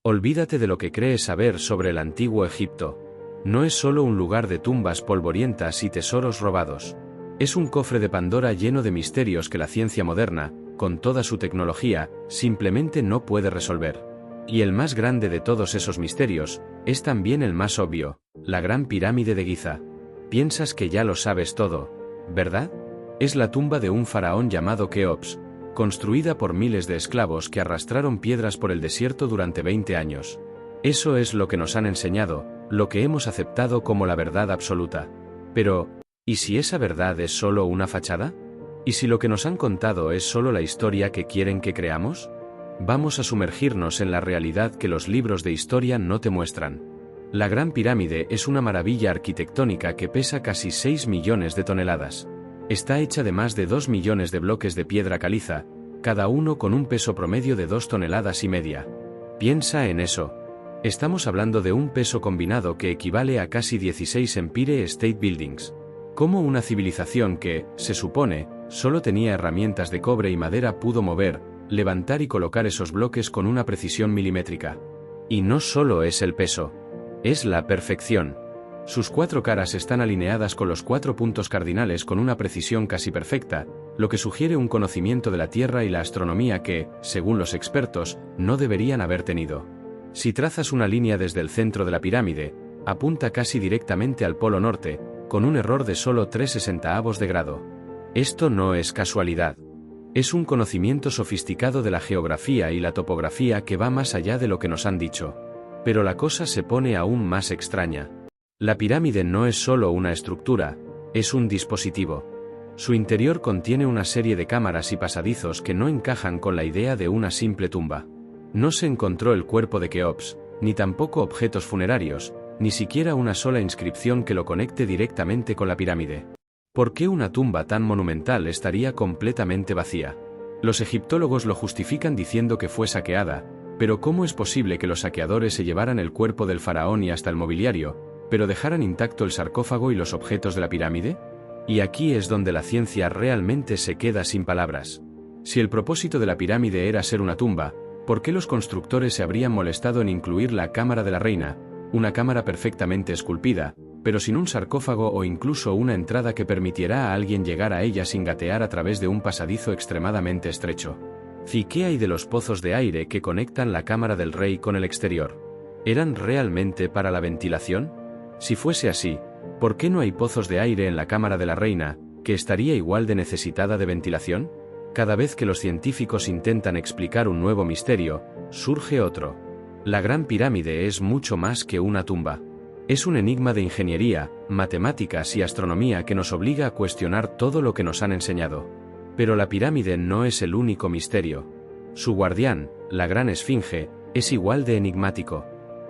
Olvídate de lo que crees saber sobre el antiguo Egipto. No es solo un lugar de tumbas polvorientas y tesoros robados. Es un cofre de Pandora lleno de misterios que la ciencia moderna, con toda su tecnología, simplemente no puede resolver. Y el más grande de todos esos misterios, es también el más obvio, la Gran Pirámide de Giza. Piensas que ya lo sabes todo, ¿verdad? Es la tumba de un faraón llamado Keops, construida por miles de esclavos que arrastraron piedras por el desierto durante 20 años. Eso es lo que nos han enseñado, lo que hemos aceptado como la verdad absoluta. Pero, ¿y si esa verdad es solo una fachada? ¿Y si lo que nos han contado es solo la historia que quieren que creamos? Vamos a sumergirnos en la realidad que los libros de historia no te muestran. La Gran Pirámide es una maravilla arquitectónica que pesa casi 6 millones de toneladas. Está hecha de más de 2 millones de bloques de piedra caliza, cada uno con un peso promedio de 2,5 toneladas. Piensa en eso. Estamos hablando de un peso combinado que equivale a casi 16 Empire State Buildings. ¿Cómo una civilización que, se supone, solo tenía herramientas de cobre y madera pudo mover, levantar y colocar esos bloques con una precisión milimétrica? Y no solo es el peso. Es la perfección. Sus 4 caras están alineadas con los 4 puntos cardinales con una precisión casi perfecta, lo que sugiere un conocimiento de la Tierra y la astronomía que, según los expertos, no deberían haber tenido. Si trazas una línea desde el centro de la pirámide, apunta casi directamente al polo norte, con un error de solo 3/60 de grado. Esto no es casualidad. Es un conocimiento sofisticado de la geografía y la topografía que va más allá de lo que nos han dicho. Pero la cosa se pone aún más extraña. La pirámide no es solo una estructura, es un dispositivo. Su interior contiene una serie de cámaras y pasadizos que no encajan con la idea de una simple tumba. No se encontró el cuerpo de Keops, ni tampoco objetos funerarios, ni siquiera una sola inscripción que lo conecte directamente con la pirámide. ¿Por qué una tumba tan monumental estaría completamente vacía? Los egiptólogos lo justifican diciendo que fue saqueada, pero ¿cómo es posible que los saqueadores se llevaran el cuerpo del faraón y hasta el mobiliario, pero dejaran intacto el sarcófago y los objetos de la pirámide? Y aquí es donde la ciencia realmente se queda sin palabras. Si el propósito de la pirámide era ser una tumba, ¿por qué los constructores se habrían molestado en incluir la cámara de la reina, una cámara perfectamente esculpida, pero sin un sarcófago o incluso una entrada que permitiera a alguien llegar a ella sin gatear a través de un pasadizo extremadamente estrecho? ¿Y qué hay de los pozos de aire que conectan la cámara del rey con el exterior? ¿Eran realmente para la ventilación? Si fuese así, ¿por qué no hay pozos de aire en la cámara de la reina, que estaría igual de necesitada de ventilación? Cada vez que los científicos intentan explicar un nuevo misterio, surge otro. La Gran Pirámide es mucho más que una tumba. Es un enigma de ingeniería, matemáticas y astronomía que nos obliga a cuestionar todo lo que nos han enseñado. Pero la pirámide no es el único misterio. Su guardián, la Gran Esfinge, es igual de enigmático.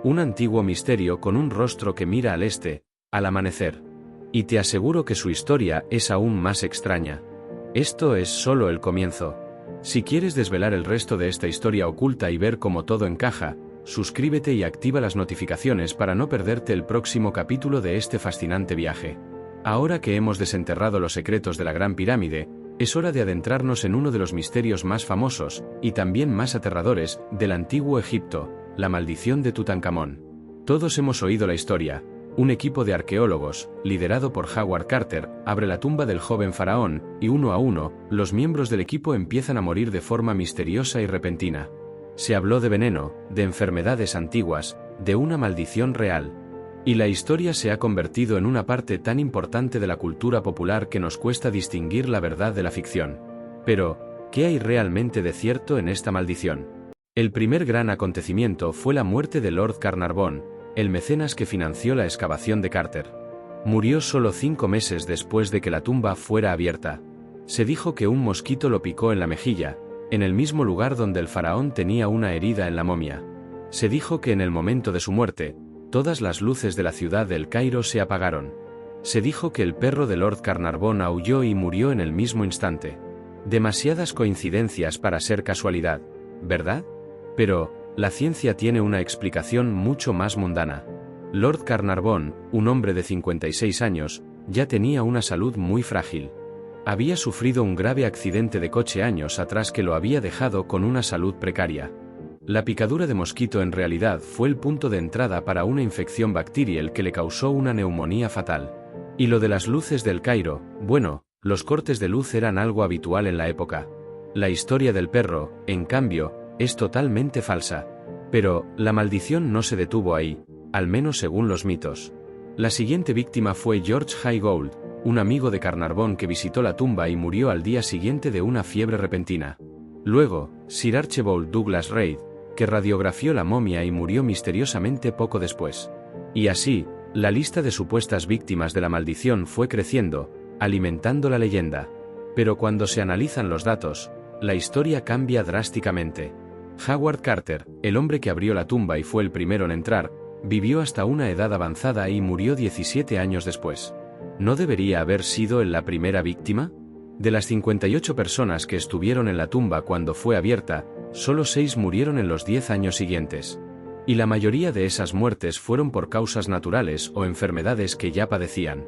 Un antiguo misterio con un rostro que mira al este, al amanecer. Y te aseguro que su historia es aún más extraña. Esto es solo el comienzo. Si quieres desvelar el resto de esta historia oculta y ver cómo todo encaja, suscríbete y activa las notificaciones para no perderte el próximo capítulo de este fascinante viaje. Ahora que hemos desenterrado los secretos de la Gran Pirámide, es hora de adentrarnos en uno de los misterios más famosos, y también más aterradores, del antiguo Egipto, la maldición de Tutankamón. Todos hemos oído la historia. Un equipo de arqueólogos, liderado por Howard Carter, abre la tumba del joven faraón, y uno a uno, los miembros del equipo empiezan a morir de forma misteriosa y repentina. Se habló de veneno, de enfermedades antiguas, de una maldición real. Y la historia se ha convertido en una parte tan importante de la cultura popular que nos cuesta distinguir la verdad de la ficción. Pero, ¿qué hay realmente de cierto en esta maldición? El primer gran acontecimiento fue la muerte de Lord Carnarvon, el mecenas que financió la excavación de Carter. Murió solo 5 meses después de que la tumba fuera abierta. Se dijo que un mosquito lo picó en la mejilla, en el mismo lugar donde el faraón tenía una herida en la momia. Se dijo que en el momento de su muerte, todas las luces de la ciudad del Cairo se apagaron. Se dijo que el perro de Lord Carnarvon aulló y murió en el mismo instante. Demasiadas coincidencias para ser casualidad, ¿verdad? Pero, la ciencia tiene una explicación mucho más mundana. Lord Carnarvon, un hombre de 56 años, ya tenía una salud muy frágil. Había sufrido un grave accidente de coche años atrás que lo había dejado con una salud precaria. La picadura de mosquito en realidad fue el punto de entrada para una infección bacterial que le causó una neumonía fatal. Y lo de las luces del Cairo, bueno, los cortes de luz eran algo habitual en la época. La historia del perro, en cambio, es totalmente falsa. Pero, la maldición no se detuvo ahí, al menos según los mitos. La siguiente víctima fue George Highgold, un amigo de Carnarvon que visitó la tumba y murió al día siguiente de una fiebre repentina. Luego, Sir Archibald Douglas Reid, que radiografió la momia y murió misteriosamente poco después. Y así, la lista de supuestas víctimas de la maldición fue creciendo, alimentando la leyenda. Pero cuando se analizan los datos, la historia cambia drásticamente. Howard Carter, el hombre que abrió la tumba y fue el primero en entrar, vivió hasta una edad avanzada y murió 17 años después. ¿No debería haber sido él la primera víctima? De las 58 personas que estuvieron en la tumba cuando fue abierta, solo 6 murieron en los 10 años siguientes. Y la mayoría de esas muertes fueron por causas naturales o enfermedades que ya padecían.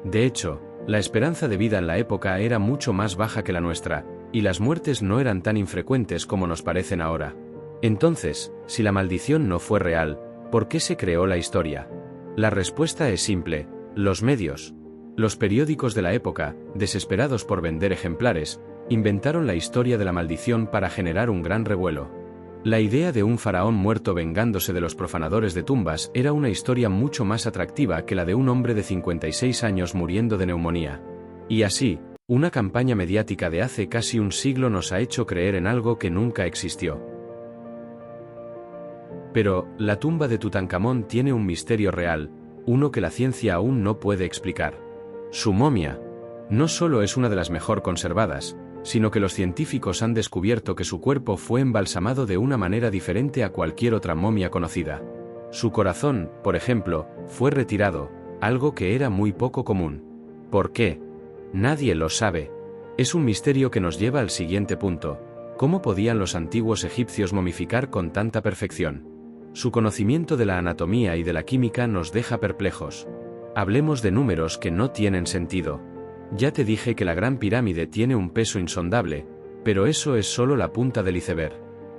De hecho, la esperanza de vida en la época era mucho más baja que la nuestra, y las muertes no eran tan infrecuentes como nos parecen ahora. Entonces, si la maldición no fue real, ¿por qué se creó la historia? La respuesta es simple: los medios. Los periódicos de la época, desesperados por vender ejemplares, inventaron la historia de la maldición para generar un gran revuelo. La idea de un faraón muerto vengándose de los profanadores de tumbas era una historia mucho más atractiva que la de un hombre de 56 años muriendo de neumonía. Y así, una campaña mediática de hace casi un siglo nos ha hecho creer en algo que nunca existió. Pero, la tumba de Tutankamón tiene un misterio real, uno que la ciencia aún no puede explicar. Su momia no solo es una de las mejor conservadas, sino que los científicos han descubierto que su cuerpo fue embalsamado de una manera diferente a cualquier otra momia conocida. Su corazón, por ejemplo, fue retirado, algo que era muy poco común. ¿Por qué? Nadie lo sabe. Es un misterio que nos lleva al siguiente punto: ¿cómo podían los antiguos egipcios momificar con tanta perfección? Su conocimiento de la anatomía y de la química nos deja perplejos. Hablemos de números que no tienen sentido. Ya te dije que la Gran Pirámide tiene un peso insondable, pero eso es solo la punta del iceberg.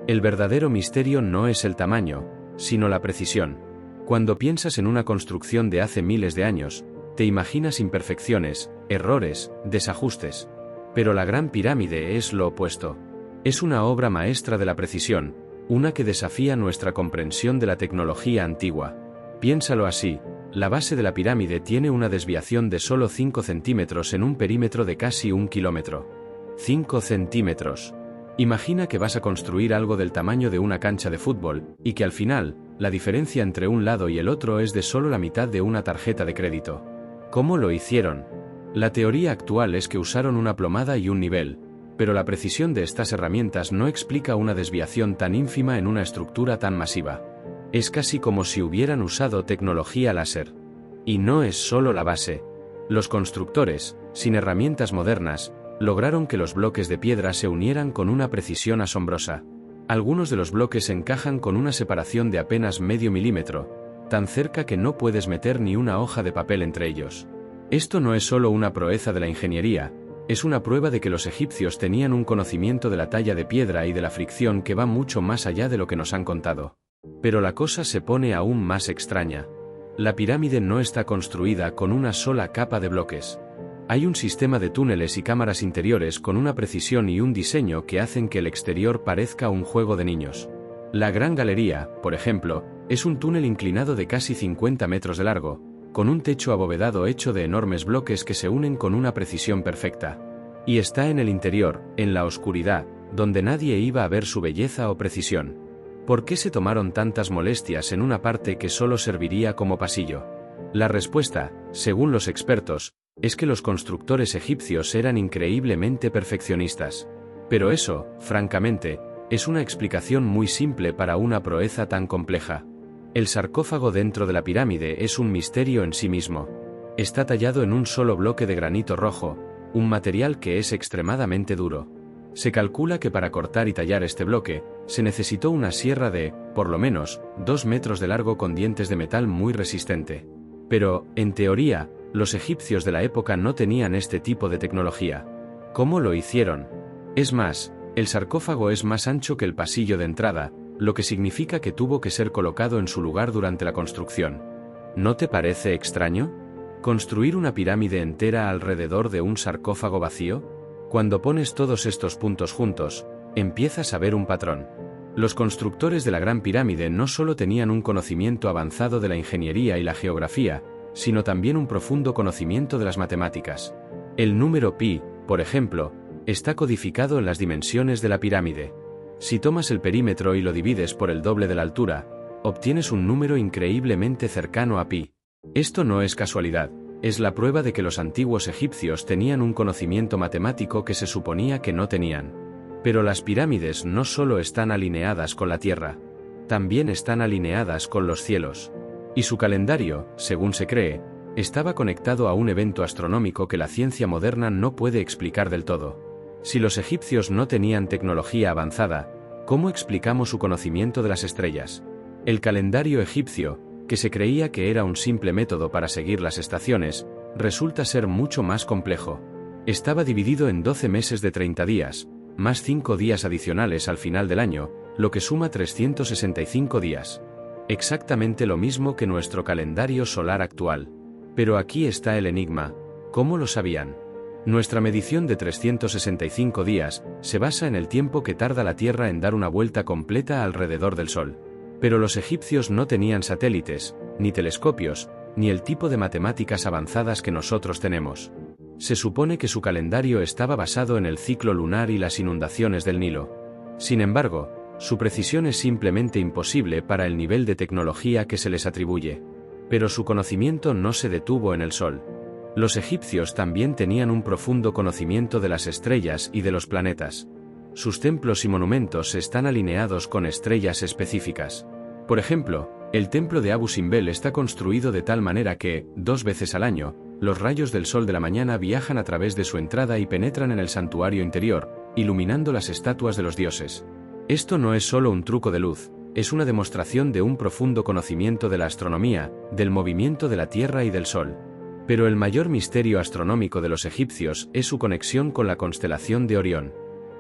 El verdadero misterio no es el tamaño, sino la precisión. Cuando piensas en una construcción de hace miles de años, te imaginas imperfecciones, errores, desajustes. Pero la Gran Pirámide es lo opuesto. Es una obra maestra de la precisión, una que desafía nuestra comprensión de la tecnología antigua. Piénsalo así: la base de la pirámide tiene una desviación de solo 5 centímetros en un perímetro de casi 1 kilómetro. 5 centímetros. Imagina que vas a construir algo del tamaño de una cancha de fútbol, y que al final, la diferencia entre un lado y el otro es de solo la mitad de una tarjeta de crédito. ¿Cómo lo hicieron? La teoría actual es que usaron una plomada y un nivel, pero la precisión de estas herramientas no explica una desviación tan ínfima en una estructura tan masiva. Es casi como si hubieran usado tecnología láser. Y no es solo la base. Los constructores, sin herramientas modernas, lograron que los bloques de piedra se unieran con una precisión asombrosa. Algunos de los bloques encajan con una separación de apenas medio milímetro, tan cerca que no puedes meter ni una hoja de papel entre ellos. Esto no es solo una proeza de la ingeniería, es una prueba de que los egipcios tenían un conocimiento de la talla de piedra y de la fricción que va mucho más allá de lo que nos han contado. Pero la cosa se pone aún más extraña. La pirámide no está construida con una sola capa de bloques. Hay un sistema de túneles y cámaras interiores con una precisión y un diseño que hacen que el exterior parezca un juego de niños. La Gran Galería, por ejemplo, es un túnel inclinado de casi 50 metros de largo, con un techo abovedado hecho de enormes bloques que se unen con una precisión perfecta. Y está en el interior, en la oscuridad, donde nadie iba a ver su belleza o precisión. ¿Por qué se tomaron tantas molestias en una parte que solo serviría como pasillo? La respuesta, según los expertos, es que los constructores egipcios eran increíblemente perfeccionistas. Pero eso, francamente, es una explicación muy simple para una proeza tan compleja. El sarcófago dentro de la pirámide es un misterio en sí mismo. Está tallado en un solo bloque de granito rojo, un material que es extremadamente duro. Se calcula que para cortar y tallar este bloque, se necesitó una sierra de, por lo menos, 2 metros de largo con dientes de metal muy resistente. Pero, en teoría, los egipcios de la época no tenían este tipo de tecnología. ¿Cómo lo hicieron? Es más, el sarcófago es más ancho que el pasillo de entrada, lo que significa que tuvo que ser colocado en su lugar durante la construcción. ¿No te parece extraño? ¿Construir una pirámide entera alrededor de un sarcófago vacío? Cuando pones todos estos puntos juntos, empiezas a ver un patrón. Los constructores de la Gran Pirámide no solo tenían un conocimiento avanzado de la ingeniería y la geografía, sino también un profundo conocimiento de las matemáticas. El número pi, por ejemplo, está codificado en las dimensiones de la pirámide. Si tomas el perímetro y lo divides por el doble de la altura, obtienes un número increíblemente cercano a pi. Esto no es casualidad, es la prueba de que los antiguos egipcios tenían un conocimiento matemático que se suponía que no tenían. Pero las pirámides no solo están alineadas con la tierra, también están alineadas con los cielos. Y su calendario, según se cree, estaba conectado a un evento astronómico que la ciencia moderna no puede explicar del todo. Si los egipcios no tenían tecnología avanzada, ¿cómo explicamos su conocimiento de las estrellas? El calendario egipcio, que se creía que era un simple método para seguir las estaciones, resulta ser mucho más complejo. Estaba dividido en 12 meses de 30 días, más 5 días adicionales al final del año, lo que suma 365 días. Exactamente lo mismo que nuestro calendario solar actual. Pero aquí está el enigma, ¿cómo lo sabían? Nuestra medición de 365 días se basa en el tiempo que tarda la Tierra en dar una vuelta completa alrededor del Sol. Pero los egipcios no tenían satélites, ni telescopios, ni el tipo de matemáticas avanzadas que nosotros tenemos. Se supone que su calendario estaba basado en el ciclo lunar y las inundaciones del Nilo. Sin embargo, su precisión es simplemente imposible para el nivel de tecnología que se les atribuye. Pero su conocimiento no se detuvo en el Sol. Los egipcios también tenían un profundo conocimiento de las estrellas y de los planetas. Sus templos y monumentos están alineados con estrellas específicas. Por ejemplo, el templo de Abu Simbel está construido de tal manera que, 2 veces al año, los rayos del sol de la mañana viajan a través de su entrada y penetran en el santuario interior, iluminando las estatuas de los dioses. Esto no es solo un truco de luz, es una demostración de un profundo conocimiento de la astronomía, del movimiento de la Tierra y del Sol. Pero el mayor misterio astronómico de los egipcios es su conexión con la constelación de Orión.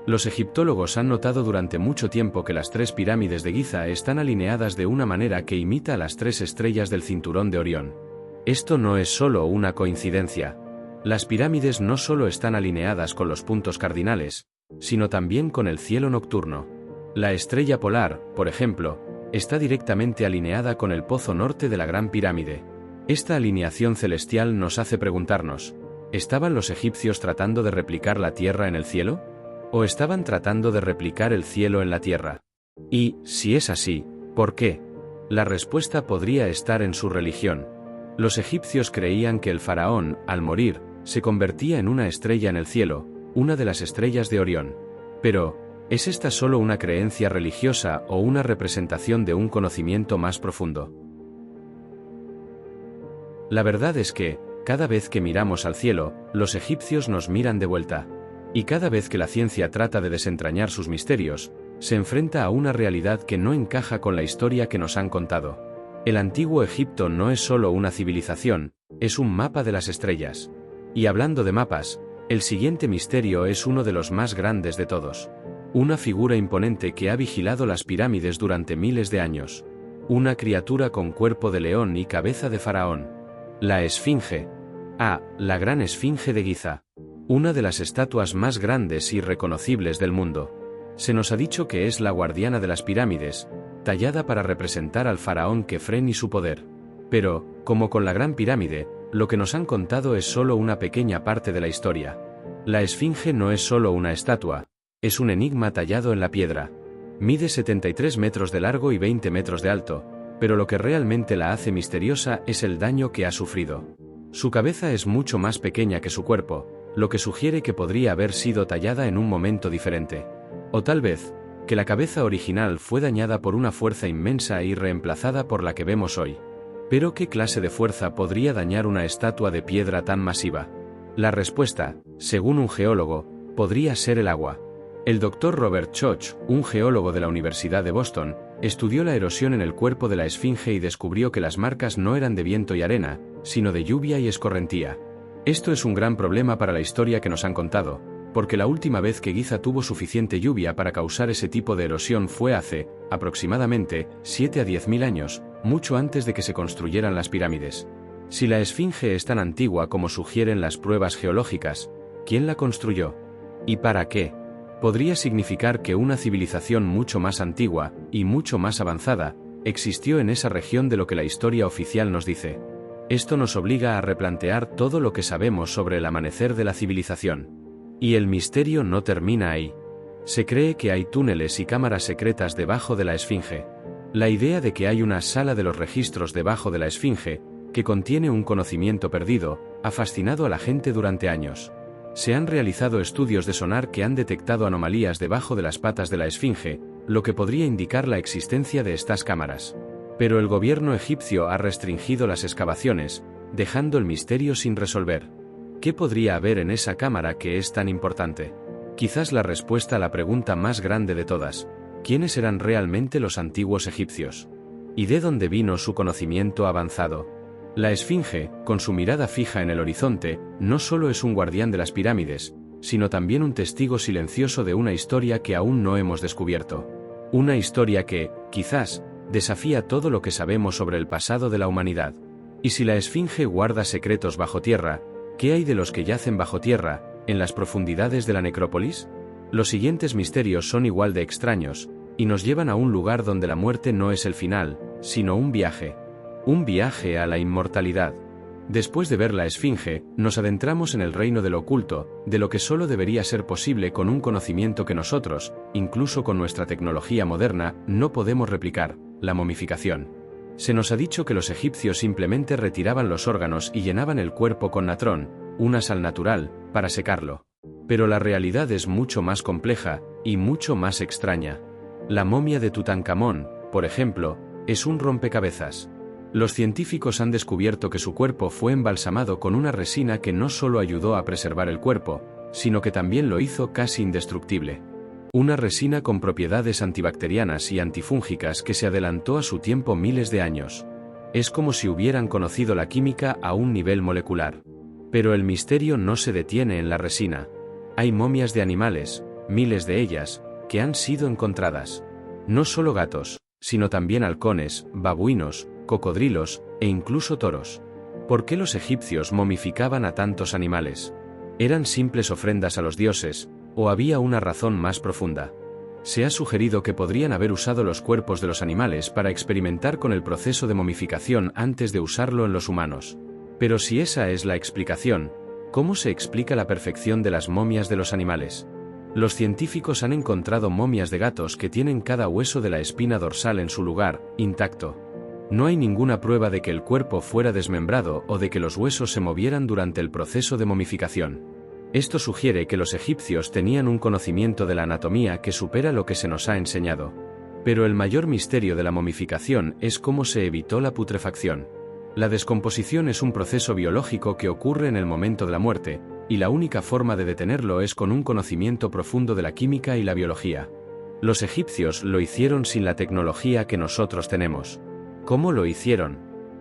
Los egiptólogos han notado durante mucho tiempo que las 3 pirámides de Giza están alineadas de una manera que imita a las 3 estrellas del cinturón de Orión. Esto no es solo una coincidencia. Las pirámides no solo están alineadas con los puntos cardinales, sino también con el cielo nocturno. La estrella polar, por ejemplo, está directamente alineada con el pozo norte de la Gran Pirámide. Esta alineación celestial nos hace preguntarnos, ¿estaban los egipcios tratando de replicar la Tierra en el cielo? ¿O estaban tratando de replicar el cielo en la Tierra? Y, si es así, ¿por qué? La respuesta podría estar en su religión. Los egipcios creían que el faraón, al morir, se convertía en una estrella en el cielo, una de las estrellas de Orión. Pero, ¿es esta solo una creencia religiosa o una representación de un conocimiento más profundo? La verdad es que, cada vez que miramos al cielo, los egipcios nos miran de vuelta. Y cada vez que la ciencia trata de desentrañar sus misterios, se enfrenta a una realidad que no encaja con la historia que nos han contado. El antiguo Egipto no es solo una civilización, es un mapa de las estrellas. Y hablando de mapas, el siguiente misterio es uno de los más grandes de todos. Una figura imponente que ha vigilado las pirámides durante miles de años. Una criatura con cuerpo de león y cabeza de faraón. La Esfinge. La Gran Esfinge de Giza. Una de las estatuas más grandes y reconocibles del mundo. Se nos ha dicho que es la guardiana de las pirámides, tallada para representar al faraón Kefren y su poder. Pero, como con la Gran Pirámide, lo que nos han contado es solo una pequeña parte de la historia. La Esfinge no es solo una estatua, es un enigma tallado en la piedra. Mide 73 metros de largo y 20 metros de alto, pero lo que realmente la hace misteriosa es el daño que ha sufrido. Su cabeza es mucho más pequeña que su cuerpo, lo que sugiere que podría haber sido tallada en un momento diferente. O tal vez, que la cabeza original fue dañada por una fuerza inmensa y reemplazada por la que vemos hoy. Pero ¿qué clase de fuerza podría dañar una estatua de piedra tan masiva? La respuesta, según un geólogo, podría ser el agua. El Dr. Robert Schoch, un geólogo de la Universidad de Boston, estudió la erosión en el cuerpo de la esfinge y descubrió que las marcas no eran de viento y arena, sino de lluvia y escorrentía. Esto es un gran problema para la historia que nos han contado, porque la última vez que Giza tuvo suficiente lluvia para causar ese tipo de erosión fue hace, aproximadamente, 7 a 10.000 años, mucho antes de que se construyeran las pirámides. Si la Esfinge es tan antigua como sugieren las pruebas geológicas, ¿quién la construyó? ¿Y para qué? Podría significar que una civilización mucho más antigua, y mucho más avanzada, existió en esa región de lo que la historia oficial nos dice. Esto nos obliga a replantear todo lo que sabemos sobre el amanecer de la civilización. Y el misterio no termina ahí. Se cree que hay túneles y cámaras secretas debajo de la Esfinge. La idea de que hay una sala de los registros debajo de la Esfinge, que contiene un conocimiento perdido, ha fascinado a la gente durante años. Se han realizado estudios de sonar que han detectado anomalías debajo de las patas de la Esfinge, lo que podría indicar la existencia de estas cámaras. Pero el gobierno egipcio ha restringido las excavaciones, dejando el misterio sin resolver. ¿Qué podría haber en esa cámara que es tan importante? Quizás la respuesta a la pregunta más grande de todas: ¿quiénes eran realmente los antiguos egipcios? ¿Y de dónde vino su conocimiento avanzado? La Esfinge, con su mirada fija en el horizonte, no solo es un guardián de las pirámides, sino también un testigo silencioso de una historia que aún no hemos descubierto. Una historia que, quizás, desafía todo lo que sabemos sobre el pasado de la humanidad. Y si la Esfinge guarda secretos bajo tierra, ¿qué hay de los que yacen bajo tierra, en las profundidades de la necrópolis? Los siguientes misterios son igual de extraños, y nos llevan a un lugar donde la muerte no es el final, sino un viaje. Un viaje a la inmortalidad. Después de ver la Esfinge, nos adentramos en el reino de lo oculto, de lo que solo debería ser posible con un conocimiento que nosotros, incluso con nuestra tecnología moderna, no podemos replicar: la momificación. Se nos ha dicho que los egipcios simplemente retiraban los órganos y llenaban el cuerpo con natrón, una sal natural, para secarlo. Pero la realidad es mucho más compleja, y mucho más extraña. La momia de Tutankamón, por ejemplo, es un rompecabezas. Los científicos han descubierto que su cuerpo fue embalsamado con una resina que no solo ayudó a preservar el cuerpo, sino que también lo hizo casi indestructible. Una resina con propiedades antibacterianas y antifúngicas que se adelantó a su tiempo miles de años. Es como si hubieran conocido la química a un nivel molecular. Pero el misterio no se detiene en la resina. Hay momias de animales, miles de ellas, que han sido encontradas. No solo gatos, sino también halcones, babuinos, cocodrilos, e incluso toros. ¿Por qué los egipcios momificaban a tantos animales? ¿Eran simples ofrendas a los dioses, o había una razón más profunda? Se ha sugerido que podrían haber usado los cuerpos de los animales para experimentar con el proceso de momificación antes de usarlo en los humanos. Pero si esa es la explicación, ¿cómo se explica la perfección de las momias de los animales? Los científicos han encontrado momias de gatos que tienen cada hueso de la espina dorsal en su lugar, intacto. No hay ninguna prueba de que el cuerpo fuera desmembrado o de que los huesos se movieran durante el proceso de momificación. Esto sugiere que los egipcios tenían un conocimiento de la anatomía que supera lo que se nos ha enseñado. Pero el mayor misterio de la momificación es cómo se evitó la putrefacción. La descomposición es un proceso biológico que ocurre en el momento de la muerte, y la única forma de detenerlo es con un conocimiento profundo de la química y la biología. Los egipcios lo hicieron sin la tecnología que nosotros tenemos. ¿Cómo lo hicieron?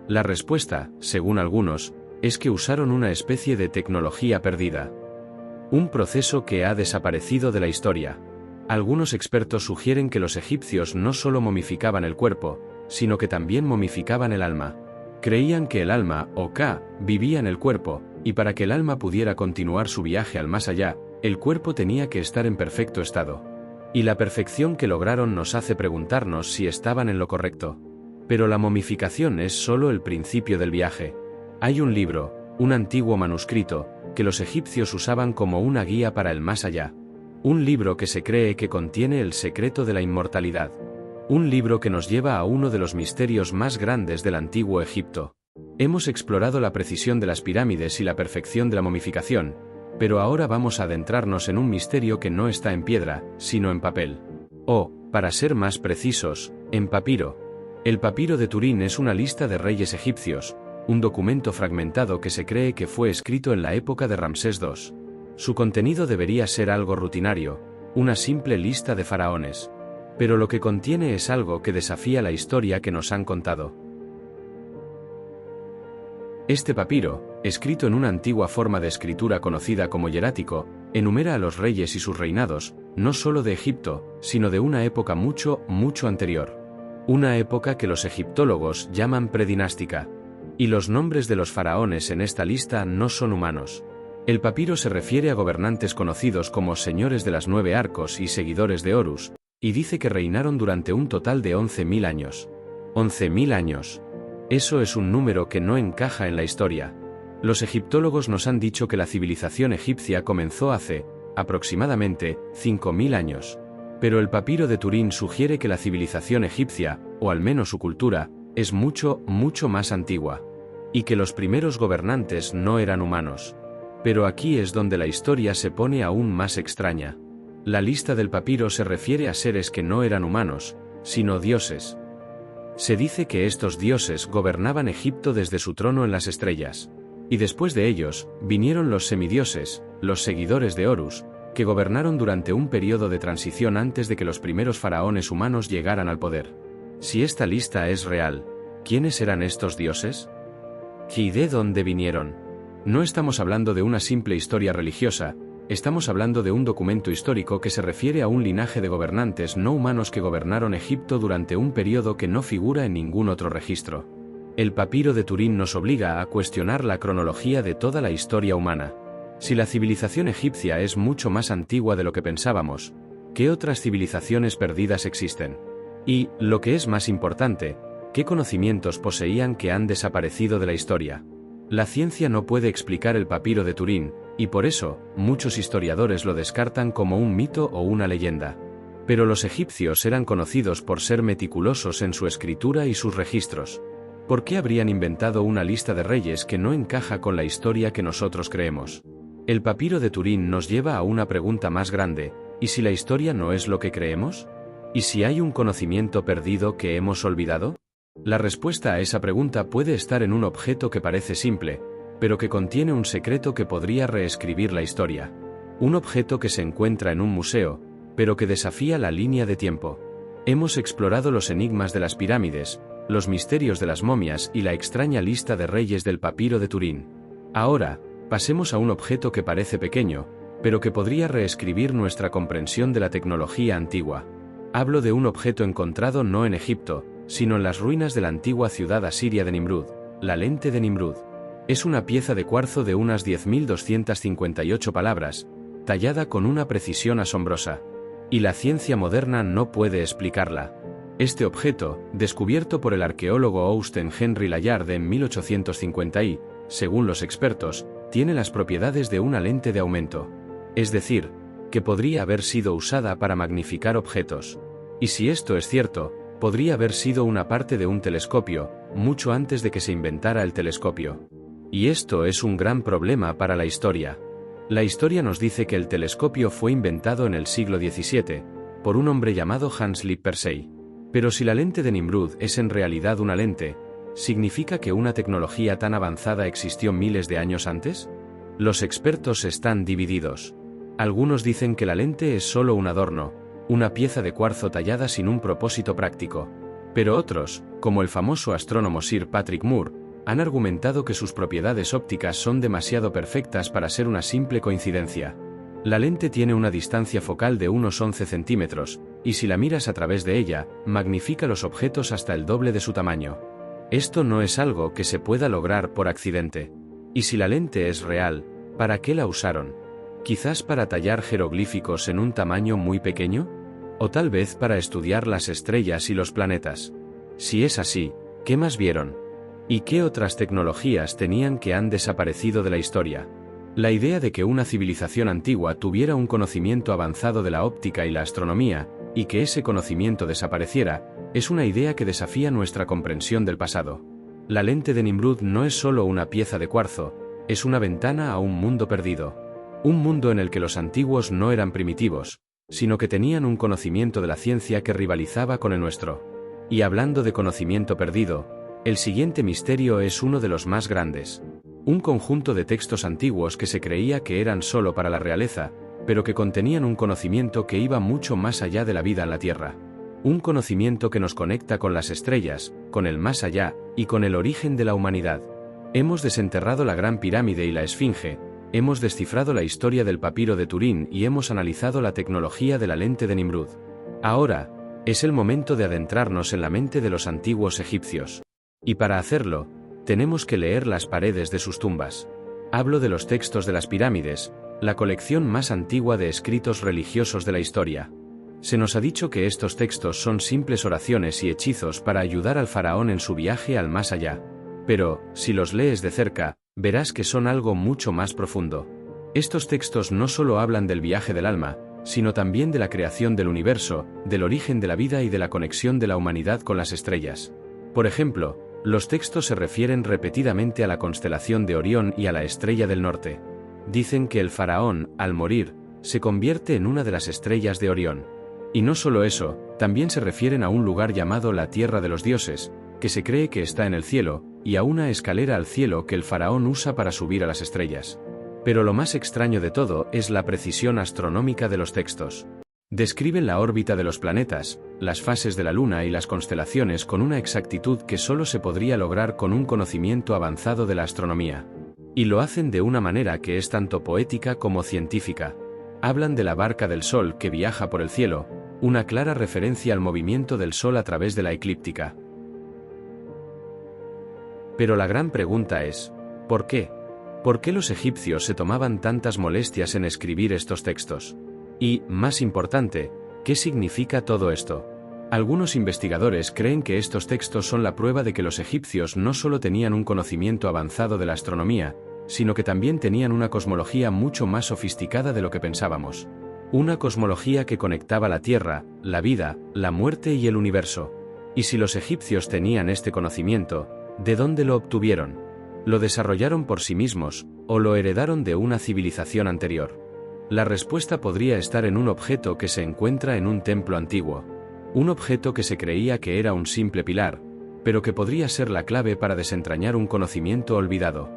La respuesta, según algunos, es que usaron una especie de tecnología perdida. Un proceso que ha desaparecido de la historia. Algunos expertos sugieren que los egipcios no solo momificaban el cuerpo, sino que también momificaban el alma. Creían que el alma, o Ka, vivía en el cuerpo, y para que el alma pudiera continuar su viaje al más allá, el cuerpo tenía que estar en perfecto estado. Y la perfección que lograron nos hace preguntarnos si estaban en lo correcto. Pero la momificación es solo el principio del viaje. Hay un libro, un antiguo manuscrito, que los egipcios usaban como una guía para el más allá. Un libro que se cree que contiene el secreto de la inmortalidad. Un libro que nos lleva a uno de los misterios más grandes del antiguo Egipto. Hemos explorado la precisión de las pirámides y la perfección de la momificación, pero ahora vamos a adentrarnos en un misterio que no está en piedra, sino en papel. O, para ser más precisos, en papiro. El papiro de Turín es una lista de reyes egipcios, un documento fragmentado que se cree que fue escrito en la época de Ramsés II. Su contenido debería ser algo rutinario, una simple lista de faraones. Pero lo que contiene es algo que desafía la historia que nos han contado. Este papiro, escrito en una antigua forma de escritura conocida como hierático, enumera a los reyes y sus reinados, no solo de Egipto, sino de una época mucho, mucho anterior. Una época que los egiptólogos llaman predinástica. Y los nombres de los faraones en esta lista no son humanos. El papiro se refiere a gobernantes conocidos como señores de las 9 arcos y seguidores de Horus, y dice que reinaron durante un total de 11.000 años. 11.000 años. Eso es un número que no encaja en la historia. Los egiptólogos nos han dicho que la civilización egipcia comenzó hace, aproximadamente, 5.000 años. Pero el papiro de Turín sugiere que la civilización egipcia, o al menos su cultura, es mucho, mucho más antigua. Y que los primeros gobernantes no eran humanos. Pero aquí es donde la historia se pone aún más extraña. La lista del papiro se refiere a seres que no eran humanos, sino dioses. Se dice que estos dioses gobernaban Egipto desde su trono en las estrellas. Y después de ellos, vinieron los semidioses, los seguidores de Horus, que gobernaron durante un periodo de transición antes de que los primeros faraones humanos llegaran al poder. Si esta lista es real, ¿quiénes eran estos dioses? ¿Y de dónde vinieron? No estamos hablando de una simple historia religiosa, estamos hablando de un documento histórico que se refiere a un linaje de gobernantes no humanos que gobernaron Egipto durante un periodo que no figura en ningún otro registro. El papiro de Turín nos obliga a cuestionar la cronología de toda la historia humana. Si la civilización egipcia es mucho más antigua de lo que pensábamos, ¿qué otras civilizaciones perdidas existen? Y, lo que es más importante, ¿qué conocimientos poseían que han desaparecido de la historia? La ciencia no puede explicar el papiro de Turín, y por eso, muchos historiadores lo descartan como un mito o una leyenda. Pero los egipcios eran conocidos por ser meticulosos en su escritura y sus registros. ¿Por qué habrían inventado una lista de reyes que no encaja con la historia que nosotros creemos? El papiro de Turín nos lleva a una pregunta más grande, ¿y si la historia no es lo que creemos? ¿Y si hay un conocimiento perdido que hemos olvidado? La respuesta a esa pregunta puede estar en un objeto que parece simple, pero que contiene un secreto que podría reescribir la historia. Un objeto que se encuentra en un museo, pero que desafía la línea de tiempo. Hemos explorado los enigmas de las pirámides, los misterios de las momias y la extraña lista de reyes del papiro de Turín. Ahora, pasemos a un objeto que parece pequeño, pero que podría reescribir nuestra comprensión de la tecnología antigua. Hablo de un objeto encontrado no en Egipto, sino en las ruinas de la antigua ciudad asiria de Nimrud, la lente de Nimrud. Es una pieza de cuarzo de unas 10.258 palabras, tallada con una precisión asombrosa. Y la ciencia moderna no puede explicarla. Este objeto, descubierto por el arqueólogo Austen Henry Layard en 1850 y, según los expertos, tiene las propiedades de una lente de aumento. Es decir, que podría haber sido usada para magnificar objetos. Y si esto es cierto, podría haber sido una parte de un telescopio, mucho antes de que se inventara el telescopio. Y esto es un gran problema para la historia. La historia nos dice que el telescopio fue inventado en el siglo XVII, por un hombre llamado Hans Lieb Persey. Pero si la lente de Nimrud es en realidad una lente, ¿significa que una tecnología tan avanzada existió miles de años antes? Los expertos están divididos. Algunos dicen que la lente es solo un adorno, una pieza de cuarzo tallada sin un propósito práctico. Pero otros, como el famoso astrónomo Sir Patrick Moore, han argumentado que sus propiedades ópticas son demasiado perfectas para ser una simple coincidencia. La lente tiene una distancia focal de unos 11 centímetros, y si la miras a través de ella, magnifica los objetos hasta el doble de su tamaño. Esto no es algo que se pueda lograr por accidente. Y si la lente es real, ¿para qué la usaron? ¿Quizás para tallar jeroglíficos en un tamaño muy pequeño? ¿O tal vez para estudiar las estrellas y los planetas? Si es así, ¿qué más vieron? ¿Y qué otras tecnologías tenían que han desaparecido de la historia? La idea de que una civilización antigua tuviera un conocimiento avanzado de la óptica y la astronomía, y que ese conocimiento desapareciera, es una idea que desafía nuestra comprensión del pasado. La lente de Nimrud no es solo una pieza de cuarzo, es una ventana a un mundo perdido. Un mundo en el que los antiguos no eran primitivos, sino que tenían un conocimiento de la ciencia que rivalizaba con el nuestro. Y hablando de conocimiento perdido, el siguiente misterio es uno de los más grandes. Un conjunto de textos antiguos que se creía que eran solo para la realeza, pero que contenían un conocimiento que iba mucho más allá de la vida en la Tierra. Un conocimiento que nos conecta con las estrellas, con el más allá, y con el origen de la humanidad. Hemos desenterrado la Gran Pirámide y la Esfinge, hemos descifrado la historia del papiro de Turín y hemos analizado la tecnología de la lente de Nimrud. Ahora, es el momento de adentrarnos en la mente de los antiguos egipcios. Y para hacerlo, tenemos que leer las paredes de sus tumbas. Hablo de los textos de las pirámides, la colección más antigua de escritos religiosos de la historia. Se nos ha dicho que estos textos son simples oraciones y hechizos para ayudar al faraón en su viaje al más allá. Pero, si los lees de cerca, verás que son algo mucho más profundo. Estos textos no solo hablan del viaje del alma, sino también de la creación del universo, del origen de la vida y de la conexión de la humanidad con las estrellas. Por ejemplo, los textos se refieren repetidamente a la constelación de Orión y a la estrella del norte. Dicen que el faraón, al morir, se convierte en una de las estrellas de Orión. Y no solo eso, también se refieren a un lugar llamado la Tierra de los Dioses, que se cree que está en el cielo, y a una escalera al cielo que el faraón usa para subir a las estrellas. Pero lo más extraño de todo es la precisión astronómica de los textos. Describen la órbita de los planetas, las fases de la Luna y las constelaciones con una exactitud que solo se podría lograr con un conocimiento avanzado de la astronomía. Y lo hacen de una manera que es tanto poética como científica. Hablan de la barca del Sol que viaja por el cielo, una clara referencia al movimiento del Sol a través de la eclíptica. Pero la gran pregunta es, ¿por qué? ¿Por qué los egipcios se tomaban tantas molestias en escribir estos textos? Y, más importante, ¿qué significa todo esto? Algunos investigadores creen que estos textos son la prueba de que los egipcios no solo tenían un conocimiento avanzado de la astronomía, sino que también tenían una cosmología mucho más sofisticada de lo que pensábamos. Una cosmología que conectaba la Tierra, la vida, la muerte y el universo. Y si los egipcios tenían este conocimiento, ¿de dónde lo obtuvieron? ¿Lo desarrollaron por sí mismos, o lo heredaron de una civilización anterior? La respuesta podría estar en un objeto que se encuentra en un templo antiguo. Un objeto que se creía que era un simple pilar, pero que podría ser la clave para desentrañar un conocimiento olvidado.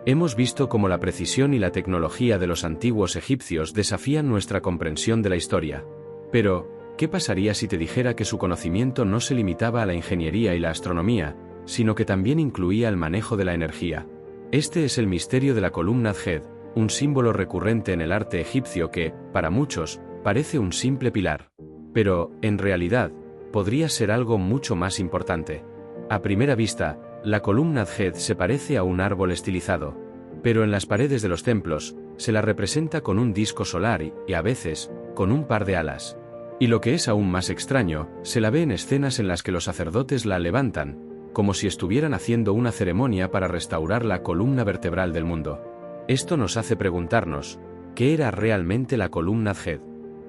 Hemos visto cómo la precisión y la tecnología de los antiguos egipcios desafían nuestra comprensión de la historia. Pero, ¿qué pasaría si te dijera que su conocimiento no se limitaba a la ingeniería y la astronomía, sino que también incluía el manejo de la energía? Este es el misterio de la columna Djed, un símbolo recurrente en el arte egipcio que, para muchos, parece un simple pilar. Pero, en realidad, podría ser algo mucho más importante. A primera vista, la columna Djed se parece a un árbol estilizado. Pero en las paredes de los templos, se la representa con un disco solar y, a veces, con un par de alas. Y lo que es aún más extraño, se la ve en escenas en las que los sacerdotes la levantan, como si estuvieran haciendo una ceremonia para restaurar la columna vertebral del mundo. Esto nos hace preguntarnos, ¿qué era realmente la columna Djed?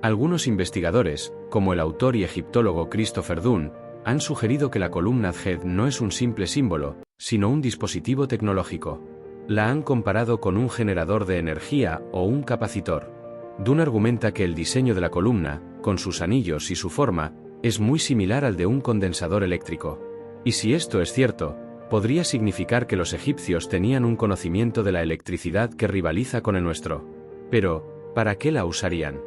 Algunos investigadores, como el autor y egiptólogo Christopher Dunn, han sugerido que la columna Djed no es un simple símbolo, sino un dispositivo tecnológico. La han comparado con un generador de energía o un capacitor. Dunn argumenta que el diseño de la columna, con sus anillos y su forma, es muy similar al de un condensador eléctrico. Y si esto es cierto, podría significar que los egipcios tenían un conocimiento de la electricidad que rivaliza con el nuestro. Pero, ¿para qué la usarían?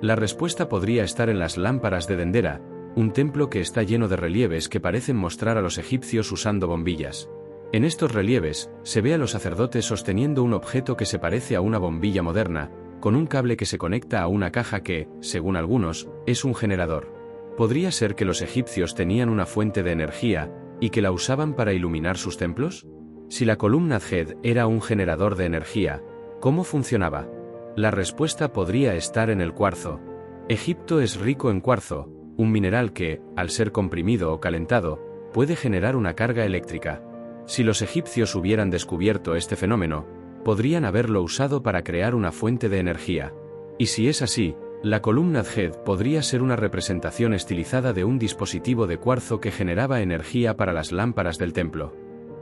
La respuesta podría estar en las lámparas de Dendera, un templo que está lleno de relieves que parecen mostrar a los egipcios usando bombillas. En estos relieves, se ve a los sacerdotes sosteniendo un objeto que se parece a una bombilla moderna, con un cable que se conecta a una caja que, según algunos, es un generador. ¿Podría ser que los egipcios tenían una fuente de energía, y que la usaban para iluminar sus templos? Si la columna Djed era un generador de energía, ¿cómo funcionaba? La respuesta podría estar en el cuarzo. Egipto es rico en cuarzo, un mineral que, al ser comprimido o calentado, puede generar una carga eléctrica. Si los egipcios hubieran descubierto este fenómeno, podrían haberlo usado para crear una fuente de energía. Y si es así, la columna Djed podría ser una representación estilizada de un dispositivo de cuarzo que generaba energía para las lámparas del templo.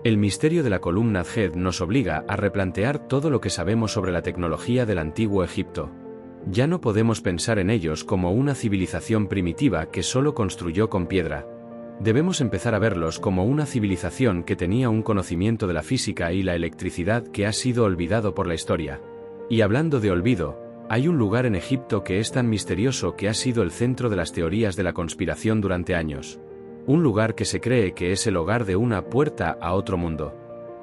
El misterio de la columna Djed nos obliga a replantear todo lo que sabemos sobre la tecnología del antiguo Egipto. Ya no podemos pensar en ellos como una civilización primitiva que solo construyó con piedra. Debemos empezar a verlos como una civilización que tenía un conocimiento de la física y la electricidad que ha sido olvidado por la historia. Y hablando de olvido, hay un lugar en Egipto que es tan misterioso que ha sido el centro de las teorías de la conspiración durante años. Un lugar que se cree que es el hogar de una puerta a otro mundo.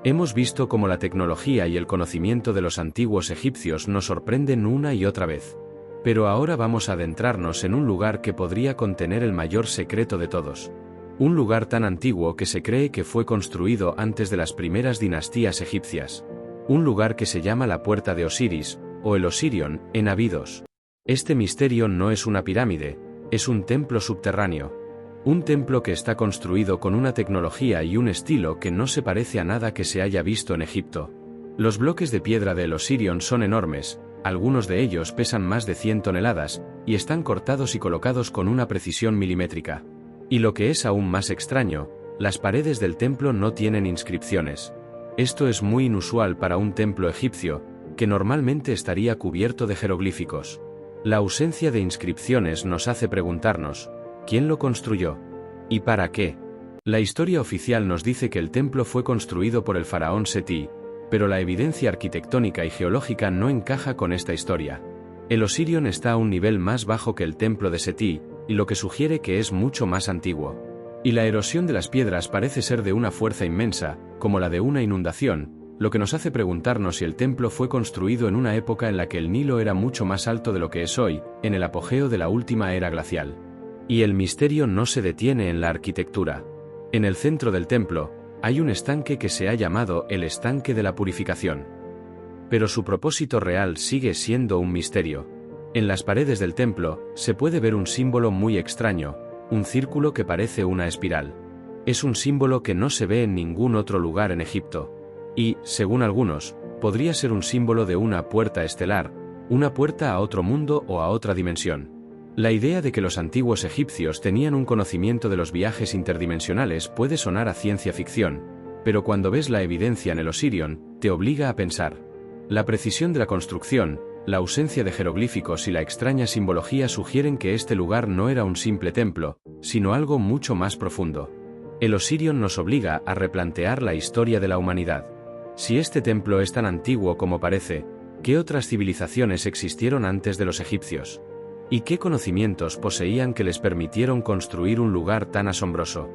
Hemos visto cómo la tecnología y el conocimiento de los antiguos egipcios nos sorprenden una y otra vez. Pero ahora vamos a adentrarnos en un lugar que podría contener el mayor secreto de todos. Un lugar tan antiguo que se cree que fue construido antes de las primeras dinastías egipcias. Un lugar que se llama la Puerta de Osiris, o el Osirion, en Abidos. Este misterio no es una pirámide, es un templo subterráneo. Un templo que está construido con una tecnología y un estilo que no se parece a nada que se haya visto en Egipto. Los bloques de piedra del Osirion son enormes, algunos de ellos pesan más de 100 toneladas, y están cortados y colocados con una precisión milimétrica. Y lo que es aún más extraño, las paredes del templo no tienen inscripciones. Esto es muy inusual para un templo egipcio, que normalmente estaría cubierto de jeroglíficos. La ausencia de inscripciones nos hace preguntarnos, ¿quién lo construyó? ¿Y para qué? La historia oficial nos dice que el templo fue construido por el faraón Seti, pero la evidencia arquitectónica y geológica no encaja con esta historia. El Osirion está a un nivel más bajo que el templo de Seti, y lo que sugiere que es mucho más antiguo. Y la erosión de las piedras parece ser de una fuerza inmensa, como la de una inundación, lo que nos hace preguntarnos si el templo fue construido en una época en la que el Nilo era mucho más alto de lo que es hoy, en el apogeo de la última era glacial. Y el misterio no se detiene en la arquitectura. En el centro del templo, hay un estanque que se ha llamado el estanque de la purificación. Pero su propósito real sigue siendo un misterio. En las paredes del templo, se puede ver un símbolo muy extraño, un círculo que parece una espiral. Es un símbolo que no se ve en ningún otro lugar en Egipto. Y, según algunos, podría ser un símbolo de una puerta estelar, una puerta a otro mundo o a otra dimensión. La idea de que los antiguos egipcios tenían un conocimiento de los viajes interdimensionales puede sonar a ciencia ficción, pero cuando ves la evidencia en el Osirion, te obliga a pensar. La precisión de la construcción, la ausencia de jeroglíficos y la extraña simbología sugieren que este lugar no era un simple templo, sino algo mucho más profundo. El Osirion nos obliga a replantear la historia de la humanidad. Si este templo es tan antiguo como parece, ¿qué otras civilizaciones existieron antes de los egipcios? ¿Y qué conocimientos poseían que les permitieron construir un lugar tan asombroso?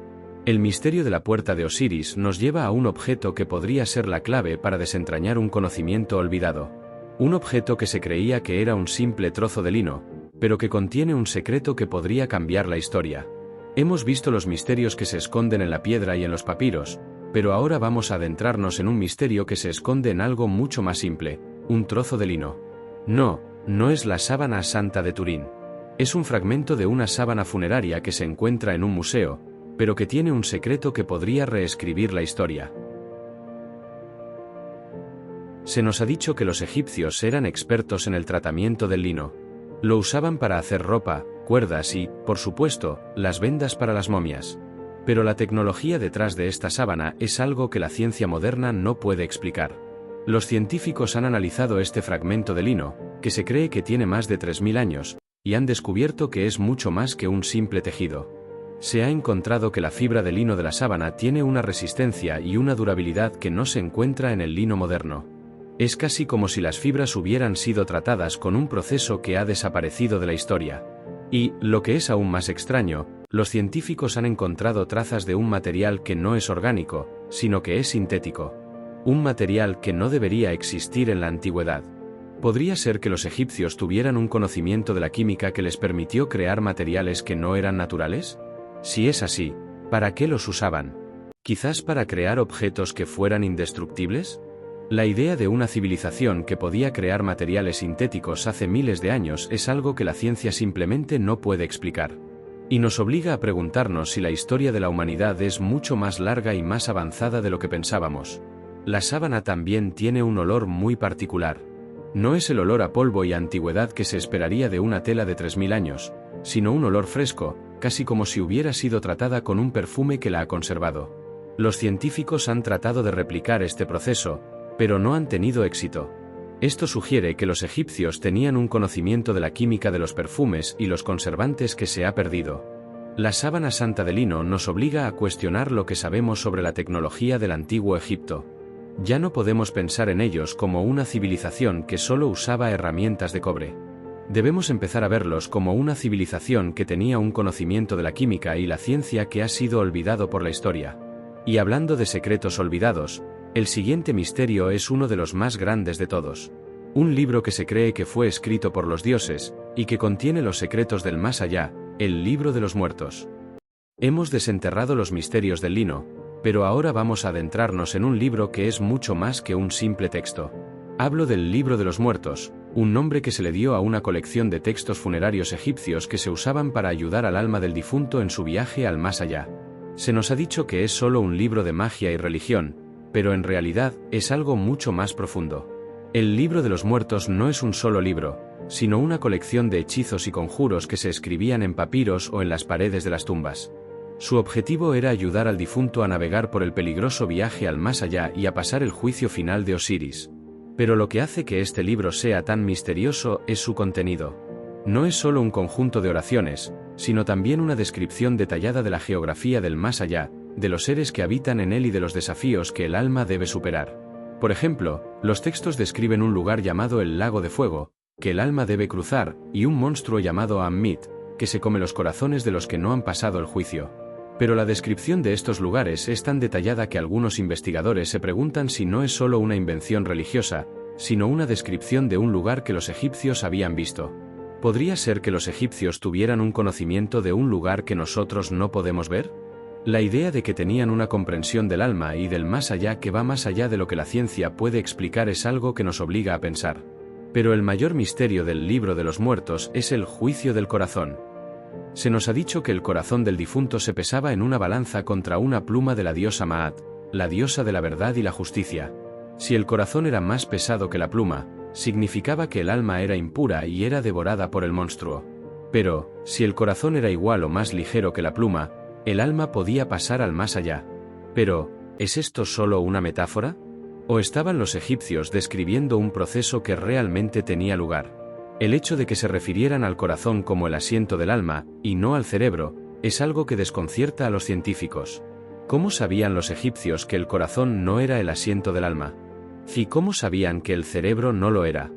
El misterio de la Puerta de Osiris nos lleva a un objeto que podría ser la clave para desentrañar un conocimiento olvidado. Un objeto que se creía que era un simple trozo de lino, pero que contiene un secreto que podría cambiar la historia. Hemos visto los misterios que se esconden en la piedra y en los papiros, pero ahora vamos a adentrarnos en un misterio que se esconde en algo mucho más simple, un trozo de lino. No es la sábana santa de Turín. Es un fragmento de una sábana funeraria que se encuentra en un museo, pero que tiene un secreto que podría reescribir la historia. Se nos ha dicho que los egipcios eran expertos en el tratamiento del lino. Lo usaban para hacer ropa, cuerdas y, por supuesto, las vendas para las momias. Pero la tecnología detrás de esta sábana es algo que la ciencia moderna no puede explicar. Los científicos han analizado este fragmento de lino, que se cree que tiene más de 3000 años, y han descubierto que es mucho más que un simple tejido. Se ha encontrado que la fibra de lino de la sábana tiene una resistencia y una durabilidad que no se encuentra en el lino moderno. Es casi como si las fibras hubieran sido tratadas con un proceso que ha desaparecido de la historia. Y, lo que es aún más extraño, los científicos han encontrado trazas de un material que no es orgánico, sino que es sintético. Un material que no debería existir en la antigüedad. ¿Podría ser que los egipcios tuvieran un conocimiento de la química que les permitió crear materiales que no eran naturales? Si es así, ¿para qué los usaban? ¿Quizás para crear objetos que fueran indestructibles? La idea de una civilización que podía crear materiales sintéticos hace miles de años es algo que la ciencia simplemente no puede explicar. Y nos obliga a preguntarnos si la historia de la humanidad es mucho más larga y más avanzada de lo que pensábamos. La sábana también tiene un olor muy particular. No es el olor a polvo y antigüedad que se esperaría de una tela de 3000 años, sino un olor fresco, casi como si hubiera sido tratada con un perfume que la ha conservado. Los científicos han tratado de replicar este proceso, pero no han tenido éxito. Esto sugiere que los egipcios tenían un conocimiento de la química de los perfumes y los conservantes que se ha perdido. La sábana santa de lino nos obliga a cuestionar lo que sabemos sobre la tecnología del antiguo Egipto. Ya no podemos pensar en ellos como una civilización que solo usaba herramientas de cobre. Debemos empezar a verlos como una civilización que tenía un conocimiento de la química y la ciencia que ha sido olvidado por la historia. Y hablando de secretos olvidados, El siguiente misterio es uno de los más grandes de todos. Un libro que se cree que fue escrito por los dioses, y que contiene los secretos del más allá, el libro de los muertos. Hemos desenterrado los misterios del lino, pero ahora vamos a adentrarnos en un libro que es mucho más que un simple texto. Hablo del libro de los muertos, un nombre que se le dio a una colección de textos funerarios egipcios que se usaban para ayudar al alma del difunto en su viaje al más allá. Se nos ha dicho que es solo un libro de magia y religión, pero en realidad es algo mucho más profundo. El libro de los muertos no es un solo libro, sino una colección de hechizos y conjuros que se escribían en papiros o en las paredes de las tumbas. Su objetivo era ayudar al difunto a navegar por el peligroso viaje al más allá y a pasar el juicio final de Osiris. Pero lo que hace que este libro sea tan misterioso es su contenido. No es solo un conjunto de oraciones, sino también una descripción detallada de la geografía del más allá, de los seres que habitan en él y de los desafíos que el alma debe superar. Por ejemplo, los textos describen un lugar llamado el Lago de Fuego, que el alma debe cruzar, y un monstruo llamado Ammit, que se come los corazones de los que no han pasado el juicio. Pero la descripción de estos lugares es tan detallada que algunos investigadores se preguntan si no es solo una invención religiosa, sino una descripción de un lugar que los egipcios habían visto. ¿Podría ser que los egipcios tuvieran un conocimiento de un lugar que nosotros no podemos ver? La idea de que tenían una comprensión del alma y del más allá que va más allá de lo que la ciencia puede explicar es algo que nos obliga a pensar. Pero el mayor misterio del libro de los muertos es el juicio del corazón. Se nos ha dicho que el corazón del difunto se pesaba en una balanza contra una pluma de la diosa Maat, la diosa de la verdad y la justicia. Si el corazón era más pesado que la pluma, significaba que el alma era impura y era devorada por el monstruo. Pero, si el corazón era igual o más ligero que la pluma, el alma podía pasar al más allá. Pero, ¿es esto solo una metáfora? ¿O estaban los egipcios describiendo un proceso que realmente tenía lugar? El hecho de que se refirieran al corazón como el asiento del alma, y no al cerebro, es algo que desconcierta a los científicos. ¿Cómo sabían los egipcios que el corazón no era el asiento del alma? ¿Y cómo sabían que el cerebro no lo era?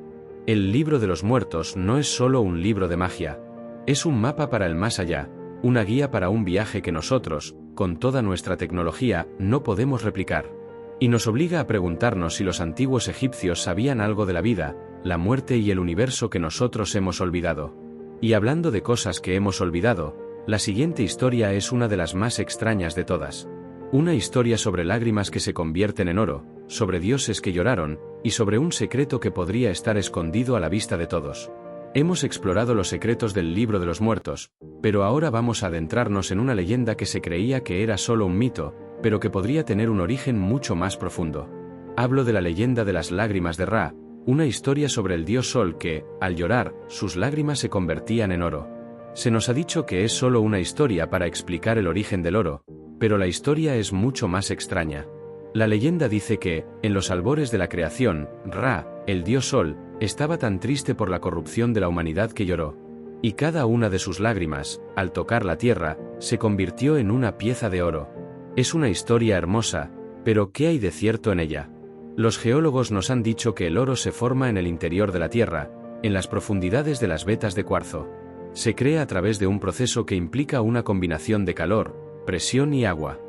El libro de los muertos no es solo un libro de magia. Es un mapa para el más allá, una guía para un viaje que nosotros, con toda nuestra tecnología, no podemos replicar. Y nos obliga a preguntarnos si los antiguos egipcios sabían algo de la vida, la muerte y el universo que nosotros hemos olvidado. Y hablando de cosas que hemos olvidado, la siguiente historia es una de las más extrañas de todas. Una historia sobre lágrimas que se convierten en oro, sobre dioses que lloraron, y sobre un secreto que podría estar escondido a la vista de todos. Hemos explorado los secretos del libro de los muertos, pero ahora vamos a adentrarnos en una leyenda que se creía que era solo un mito, pero que podría tener un origen mucho más profundo. Hablo de la leyenda de las lágrimas de Ra, una historia sobre el dios Sol que, al llorar, sus lágrimas se convertían en oro. Se nos ha dicho que es solo una historia para explicar el origen del oro, pero la historia es mucho más extraña. La leyenda dice que, en los albores de la creación, Ra, el dios Sol, estaba tan triste por la corrupción de la humanidad que lloró. Y cada una de sus lágrimas, al tocar la tierra, se convirtió en una pieza de oro. Es una historia hermosa, pero ¿qué hay de cierto en ella? Los geólogos nos han dicho que el oro se forma en el interior de la Tierra, en las profundidades de las vetas de cuarzo. Se crea a través de un proceso que implica una combinación de calor, presión y agua.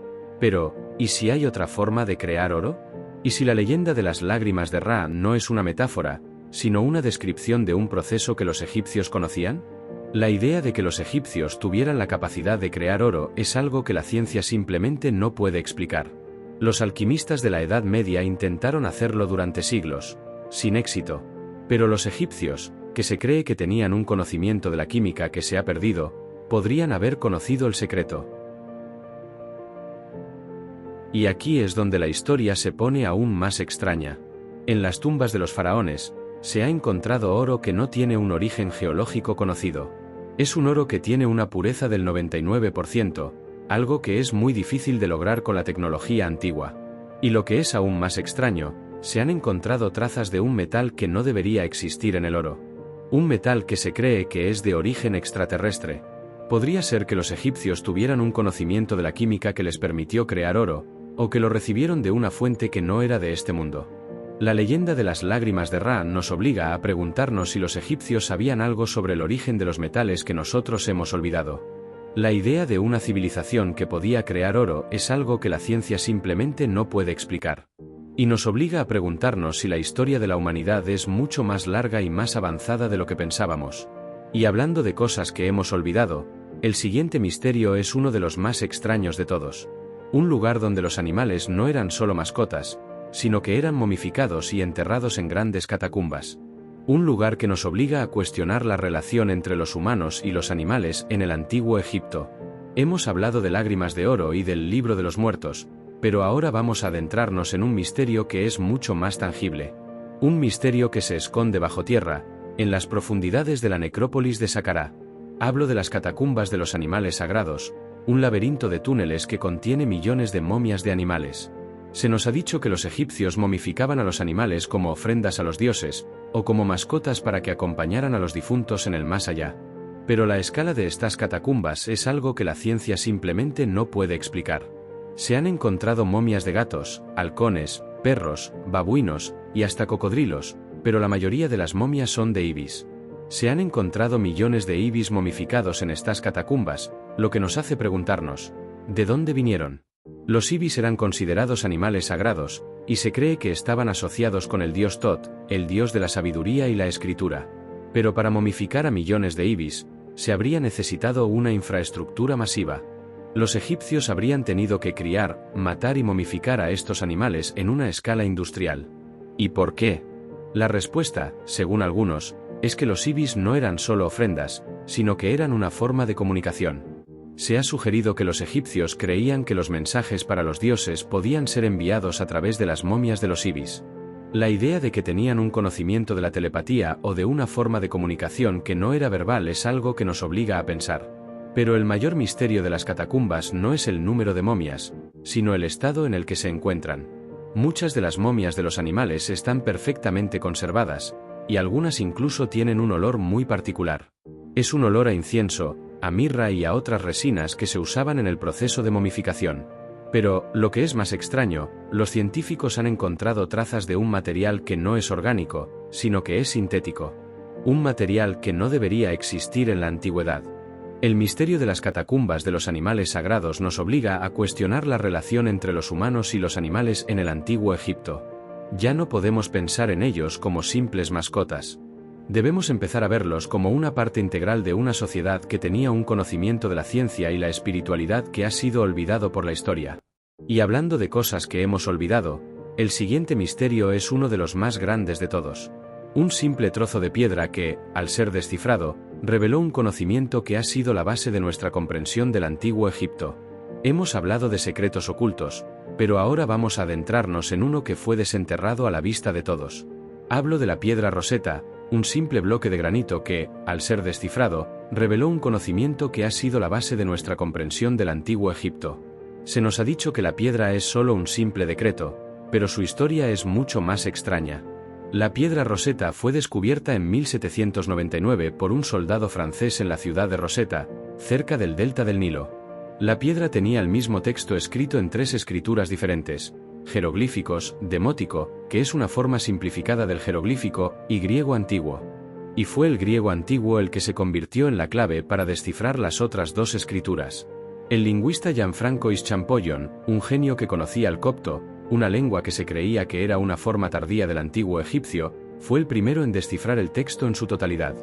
Pero, ¿y si hay otra forma de crear oro? ¿Y si la leyenda de las lágrimas de Ra no es una metáfora, sino una descripción de un proceso que los egipcios conocían? La idea de que los egipcios tuvieran la capacidad de crear oro es algo que la ciencia simplemente no puede explicar. Los alquimistas de la Edad Media intentaron hacerlo durante siglos, sin éxito. Pero los egipcios, que se cree que tenían un conocimiento de la química que se ha perdido, podrían haber conocido el secreto. Y aquí es donde la historia se pone aún más extraña. En las tumbas de los faraones, se ha encontrado oro que no tiene un origen geológico conocido. Es un oro que tiene una pureza del 99%, algo que es muy difícil de lograr con la tecnología antigua. Y lo que es aún más extraño, se han encontrado trazas de un metal que no debería existir en el oro. Un metal que se cree que es de origen extraterrestre. Podría ser que los egipcios tuvieran un conocimiento de la química que les permitió crear oro, o que lo recibieron de una fuente que no era de este mundo. La leyenda de las lágrimas de Ra nos obliga a preguntarnos si los egipcios sabían algo sobre el origen de los metales que nosotros hemos olvidado. La idea de una civilización que podía crear oro es algo que la ciencia simplemente no puede explicar. Y nos obliga a preguntarnos si la historia de la humanidad es mucho más larga y más avanzada de lo que pensábamos. Y hablando de cosas que hemos olvidado, el siguiente misterio es uno de los más extraños de todos. Un lugar donde los animales no eran solo mascotas, sino que eran momificados y enterrados en grandes catacumbas. Un lugar que nos obliga a cuestionar la relación entre los humanos y los animales en el antiguo Egipto. Hemos hablado de Lágrimas de Oro y del Libro de los Muertos, pero ahora vamos a adentrarnos en un misterio que es mucho más tangible. Un misterio que se esconde bajo tierra, en las profundidades de la necrópolis de Saqqara. Hablo de las catacumbas de los animales sagrados, un laberinto de túneles que contiene millones de momias de animales. Se nos ha dicho que los egipcios momificaban a los animales como ofrendas a los dioses, o como mascotas para que acompañaran a los difuntos en el más allá. Pero la escala de estas catacumbas es algo que la ciencia simplemente no puede explicar. Se han encontrado momias de gatos, halcones, perros, babuinos, y hasta cocodrilos, pero la mayoría de las momias son de ibis. Se han encontrado millones de ibis momificados en estas catacumbas, lo que nos hace preguntarnos, ¿de dónde vinieron? Los ibis eran considerados animales sagrados, y se cree que estaban asociados con el dios Tot, el dios de la sabiduría y la escritura. Pero para momificar a millones de ibis, se habría necesitado una infraestructura masiva. Los egipcios habrían tenido que criar, matar y momificar a estos animales en una escala industrial. ¿Y por qué? La respuesta, según algunos, es que los ibis no eran solo ofrendas, sino que eran una forma de comunicación. Se ha sugerido que los egipcios creían que los mensajes para los dioses podían ser enviados a través de las momias de los ibis. La idea de que tenían un conocimiento de la telepatía o de una forma de comunicación que no era verbal es algo que nos obliga a pensar. Pero el mayor misterio de las catacumbas no es el número de momias, sino el estado en el que se encuentran. Muchas de las momias de los animales están perfectamente conservadas, y algunas incluso tienen un olor muy particular. Es un olor a incienso, a mirra y a otras resinas que se usaban en el proceso de momificación. Pero, lo que es más extraño, los científicos han encontrado trazas de un material que no es orgánico, sino que es sintético. Un material que no debería existir en la antigüedad. El misterio de las catacumbas de los animales sagrados nos obliga a cuestionar la relación entre los humanos y los animales en el antiguo Egipto. Ya no podemos pensar en ellos como simples mascotas. Debemos empezar a verlos como una parte integral de una sociedad que tenía un conocimiento de la ciencia y la espiritualidad que ha sido olvidado por la historia. Y hablando de cosas que hemos olvidado, el siguiente misterio es uno de los más grandes de todos. Un simple trozo de piedra que, al ser descifrado, reveló un conocimiento que ha sido la base de nuestra comprensión del antiguo Egipto. Hemos hablado de secretos ocultos, pero ahora vamos a adentrarnos en uno que fue desenterrado a la vista de todos. Hablo de la piedra Rosetta, un simple bloque de granito que, al ser descifrado, reveló un conocimiento que ha sido la base de nuestra comprensión del antiguo Egipto. Se nos ha dicho que la piedra es solo un simple decreto, pero su historia es mucho más extraña. La piedra Rosetta fue descubierta en 1799 por un soldado francés en la ciudad de Rosetta, cerca del delta del Nilo. La piedra tenía el mismo texto escrito en 3 escrituras diferentes: jeroglíficos, demótico, que es una forma simplificada del jeroglífico, y griego antiguo. Y fue el griego antiguo el que se convirtió en la clave para descifrar las otras 2 escrituras. El lingüista Gianfranco Champollion, un genio que conocía el copto, una lengua que se creía que era una forma tardía del antiguo egipcio, fue el primero en descifrar el texto en su totalidad.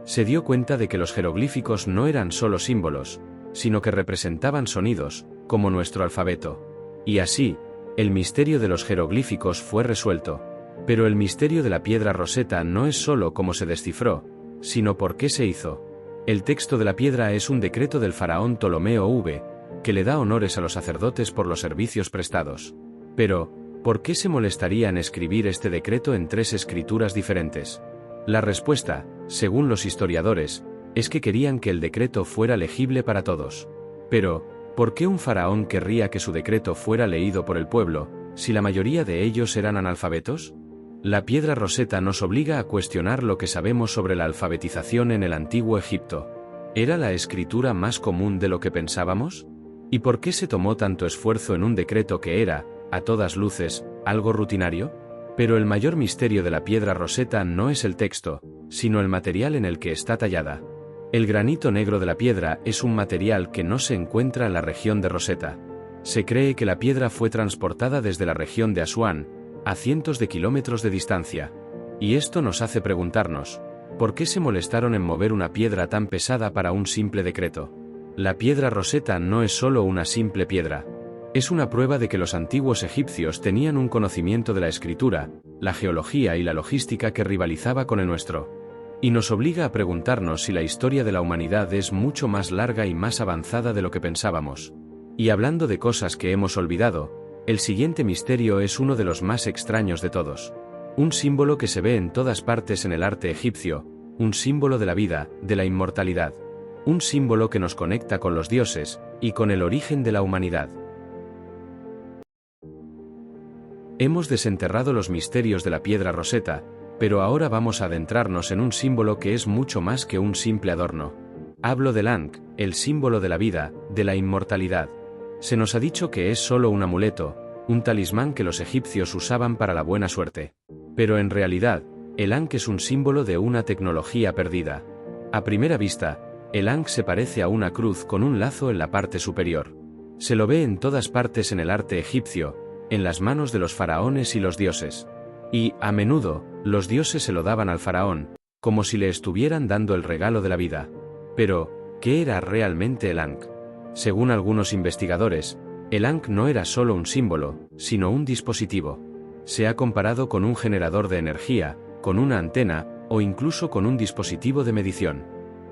Se dio cuenta de que los jeroglíficos no eran solo símbolos, sino que representaban sonidos, como nuestro alfabeto. Y así, el misterio de los jeroglíficos fue resuelto. Pero el misterio de la piedra Rosetta no es solo cómo se descifró, sino por qué se hizo. El texto de la piedra es un decreto del faraón Ptolomeo V, que le da honores a los sacerdotes por los servicios prestados. Pero, ¿por qué se molestaría en escribir este decreto en 3 escrituras diferentes? La respuesta, según los historiadores, es que querían que el decreto fuera legible para todos. Pero, ¿por qué un faraón querría que su decreto fuera leído por el pueblo, si la mayoría de ellos eran analfabetos? La piedra Rosetta nos obliga a cuestionar lo que sabemos sobre la alfabetización en el antiguo Egipto. ¿Era la escritura más común de lo que pensábamos? ¿Y por qué se tomó tanto esfuerzo en un decreto que era, a todas luces, algo rutinario? Pero el mayor misterio de la piedra Rosetta no es el texto, sino el material en el que está tallada. El granito negro de la piedra es un material que no se encuentra en la región de Rosetta. Se cree que la piedra fue transportada desde la región de Asuán, a cientos de kilómetros de distancia. Y esto nos hace preguntarnos, ¿por qué se molestaron en mover una piedra tan pesada para un simple decreto? La piedra Rosetta no es solo una simple piedra. Es una prueba de que los antiguos egipcios tenían un conocimiento de la escritura, la geología y la logística que rivalizaba con el nuestro. Y nos obliga a preguntarnos si la historia de la humanidad es mucho más larga y más avanzada de lo que pensábamos. Y hablando de cosas que hemos olvidado, el siguiente misterio es uno de los más extraños de todos. Un símbolo que se ve en todas partes en el arte egipcio, un símbolo de la vida, de la inmortalidad. Un símbolo que nos conecta con los dioses, y con el origen de la humanidad. Hemos desenterrado los misterios de la piedra Rosetta, pero ahora vamos a adentrarnos en un símbolo que es mucho más que un simple adorno. Hablo del Ankh, el símbolo de la vida, de la inmortalidad. Se nos ha dicho que es solo un amuleto, un talismán que los egipcios usaban para la buena suerte. Pero en realidad, el Ankh es un símbolo de una tecnología perdida. A primera vista, el Ankh se parece a una cruz con un lazo en la parte superior. Se lo ve en todas partes en el arte egipcio, en las manos de los faraones y los dioses. Y, a menudo, los dioses se lo daban al faraón, como si le estuvieran dando el regalo de la vida. Pero, ¿qué era realmente el Ankh? Según algunos investigadores, el Ankh no era solo un símbolo, sino un dispositivo. Se ha comparado con un generador de energía, con una antena, o incluso con un dispositivo de medición.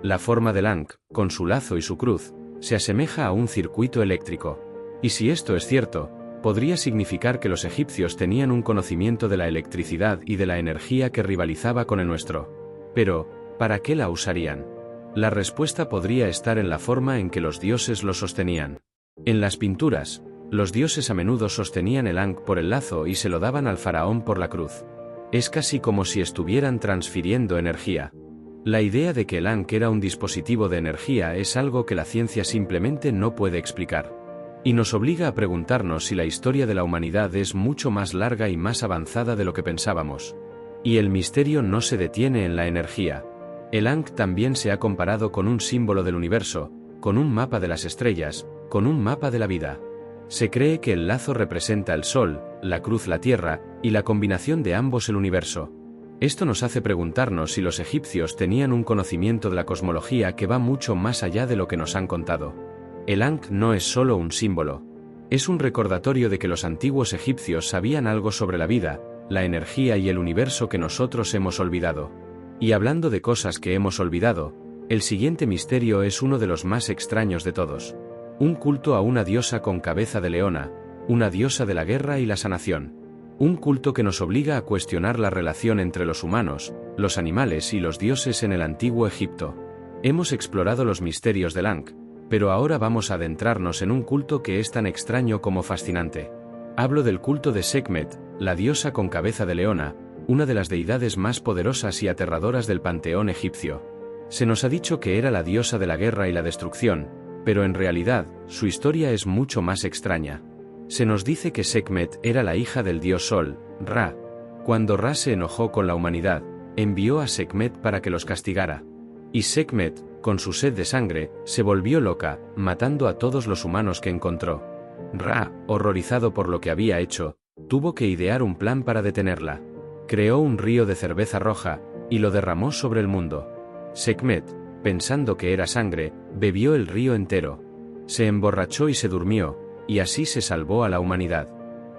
La forma del Ankh, con su lazo y su cruz, se asemeja a un circuito eléctrico. Y si esto es cierto, podría significar que los egipcios tenían un conocimiento de la electricidad y de la energía que rivalizaba con el nuestro. Pero, ¿para qué la usarían? La respuesta podría estar en la forma en que los dioses lo sostenían. En las pinturas, los dioses a menudo sostenían el Ankh por el lazo y se lo daban al faraón por la cruz. Es casi como si estuvieran transfiriendo energía. La idea de que el Ankh era un dispositivo de energía es algo que la ciencia simplemente no puede explicar. Y nos obliga a preguntarnos si la historia de la humanidad es mucho más larga y más avanzada de lo que pensábamos. Y el misterio no se detiene en la energía. El Ankh también se ha comparado con un símbolo del universo, con un mapa de las estrellas, con un mapa de la vida. Se cree que el lazo representa el Sol, la cruz la Tierra, y la combinación de ambos el universo. Esto nos hace preguntarnos si los egipcios tenían un conocimiento de la cosmología que va mucho más allá de lo que nos han contado. El Ankh no es solo un símbolo. Es un recordatorio de que los antiguos egipcios sabían algo sobre la vida, la energía y el universo que nosotros hemos olvidado. Y hablando de cosas que hemos olvidado, el siguiente misterio es uno de los más extraños de todos. Un culto a una diosa con cabeza de leona, una diosa de la guerra y la sanación. Un culto que nos obliga a cuestionar la relación entre los humanos, los animales y los dioses en el antiguo Egipto. Hemos explorado los misterios del Ankh, pero ahora vamos a adentrarnos en un culto que es tan extraño como fascinante. Hablo del culto de Sekhmet, la diosa con cabeza de leona, una de las deidades más poderosas y aterradoras del panteón egipcio. Se nos ha dicho que era la diosa de la guerra y la destrucción, pero en realidad, su historia es mucho más extraña. Se nos dice que Sekhmet era la hija del dios Sol, Ra. Cuando Ra se enojó con la humanidad, envió a Sekhmet para que los castigara. Y Sekhmet, con su sed de sangre, se volvió loca, matando a todos los humanos que encontró. Ra, horrorizado por lo que había hecho, tuvo que idear un plan para detenerla. Creó un río de cerveza roja, y lo derramó sobre el mundo. Sekhmet, pensando que era sangre, bebió el río entero. Se emborrachó y se durmió, y así se salvó a la humanidad.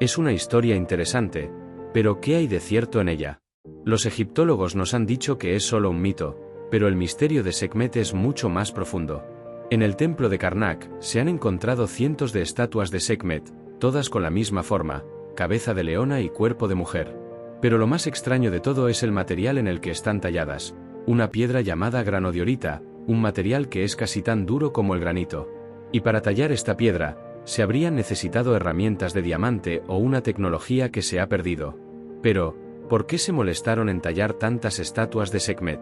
Es una historia interesante, pero ¿qué hay de cierto en ella? Los egiptólogos nos han dicho que es solo un mito, pero el misterio de Sekhmet es mucho más profundo. En el templo de Karnak se han encontrado cientos de estatuas de Sekhmet, todas con la misma forma, cabeza de leona y cuerpo de mujer. Pero lo más extraño de todo es el material en el que están talladas, una piedra llamada granodiorita, un material que es casi tan duro como el granito. Y para tallar esta piedra, se habrían necesitado herramientas de diamante o una tecnología que se ha perdido. Pero, ¿por qué se molestaron en tallar tantas estatuas de Sekhmet?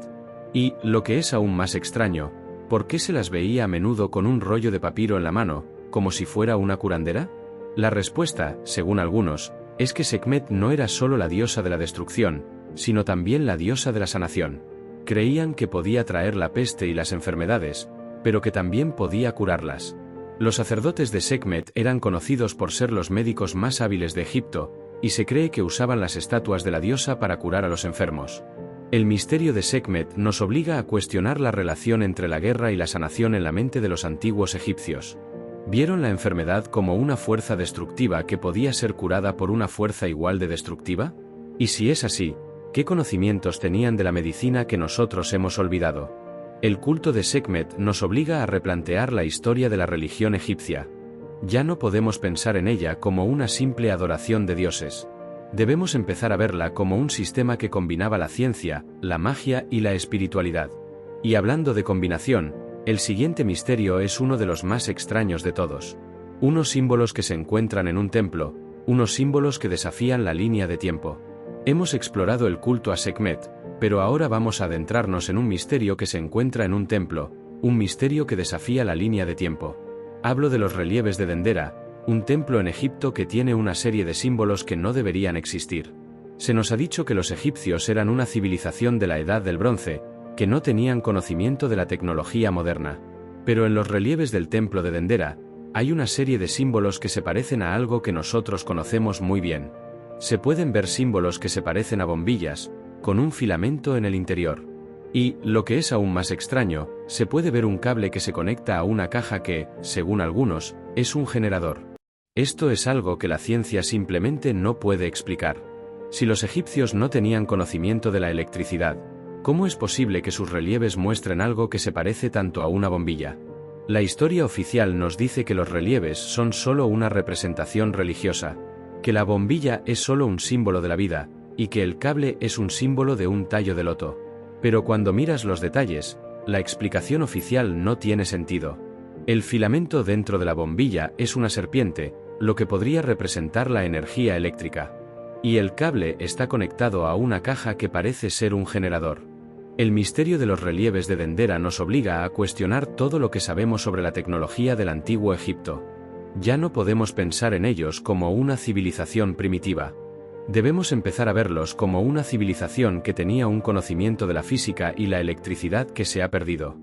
Y, lo que es aún más extraño, ¿por qué se las veía a menudo con un rollo de papiro en la mano, como si fuera una curandera? La respuesta, según algunos, es que Sekhmet no era solo la diosa de la destrucción, sino también la diosa de la sanación. Creían que podía traer la peste y las enfermedades, pero que también podía curarlas. Los sacerdotes de Sekhmet eran conocidos por ser los médicos más hábiles de Egipto, y se cree que usaban las estatuas de la diosa para curar a los enfermos. El misterio de Sekhmet nos obliga a cuestionar la relación entre la guerra y la sanación en la mente de los antiguos egipcios. ¿Vieron la enfermedad como una fuerza destructiva que podía ser curada por una fuerza igual de destructiva? Y si es así, ¿qué conocimientos tenían de la medicina que nosotros hemos olvidado? El culto de Sekhmet nos obliga a replantear la historia de la religión egipcia. Ya no podemos pensar en ella como una simple adoración de dioses. Debemos empezar a verla como un sistema que combinaba la ciencia, la magia y la espiritualidad. Y hablando de combinación, el siguiente misterio es uno de los más extraños de todos. Unos símbolos que se encuentran en un templo, unos símbolos que desafían la línea de tiempo. Hemos explorado el culto a Sekhmet, pero ahora vamos a adentrarnos en un misterio que se encuentra en un templo, un misterio que desafía la línea de tiempo. Hablo de los relieves de Dendera, un templo en Egipto que tiene una serie de símbolos que no deberían existir. Se nos ha dicho que los egipcios eran una civilización de la Edad del Bronce, que no tenían conocimiento de la tecnología moderna. Pero en los relieves del templo de Dendera, hay una serie de símbolos que se parecen a algo que nosotros conocemos muy bien. Se pueden ver símbolos que se parecen a bombillas, con un filamento en el interior. Y, lo que es aún más extraño, se puede ver un cable que se conecta a una caja que, según algunos, es un generador. Esto es algo que la ciencia simplemente no puede explicar. Si los egipcios no tenían conocimiento de la electricidad, ¿cómo es posible que sus relieves muestren algo que se parece tanto a una bombilla? La historia oficial nos dice que los relieves son solo una representación religiosa, que la bombilla es solo un símbolo de la vida, y que el cable es un símbolo de un tallo de loto. Pero cuando miras los detalles, la explicación oficial no tiene sentido. El filamento dentro de la bombilla es una serpiente, lo que podría representar la energía eléctrica. Y el cable está conectado a una caja que parece ser un generador. El misterio de los relieves de Dendera nos obliga a cuestionar todo lo que sabemos sobre la tecnología del antiguo Egipto. Ya no podemos pensar en ellos como una civilización primitiva. Debemos empezar a verlos como una civilización que tenía un conocimiento de la física y la electricidad que se ha perdido.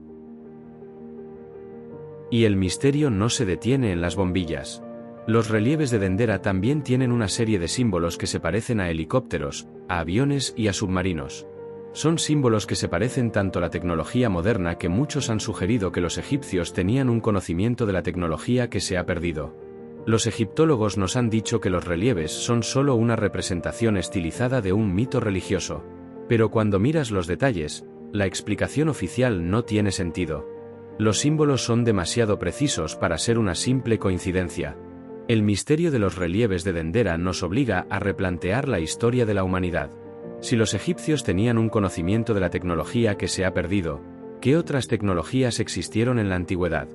Y el misterio no se detiene en las bombillas. Los relieves de Dendera también tienen una serie de símbolos que se parecen a helicópteros, a aviones y a submarinos. Son símbolos que se parecen tanto a la tecnología moderna que muchos han sugerido que los egipcios tenían un conocimiento de la tecnología que se ha perdido. Los egiptólogos nos han dicho que los relieves son solo una representación estilizada de un mito religioso. Pero cuando miras los detalles, la explicación oficial no tiene sentido. Los símbolos son demasiado precisos para ser una simple coincidencia. El misterio de los relieves de Dendera nos obliga a replantear la historia de la humanidad. Si los egipcios tenían un conocimiento de la tecnología que se ha perdido, ¿qué otras tecnologías existieron en la antigüedad?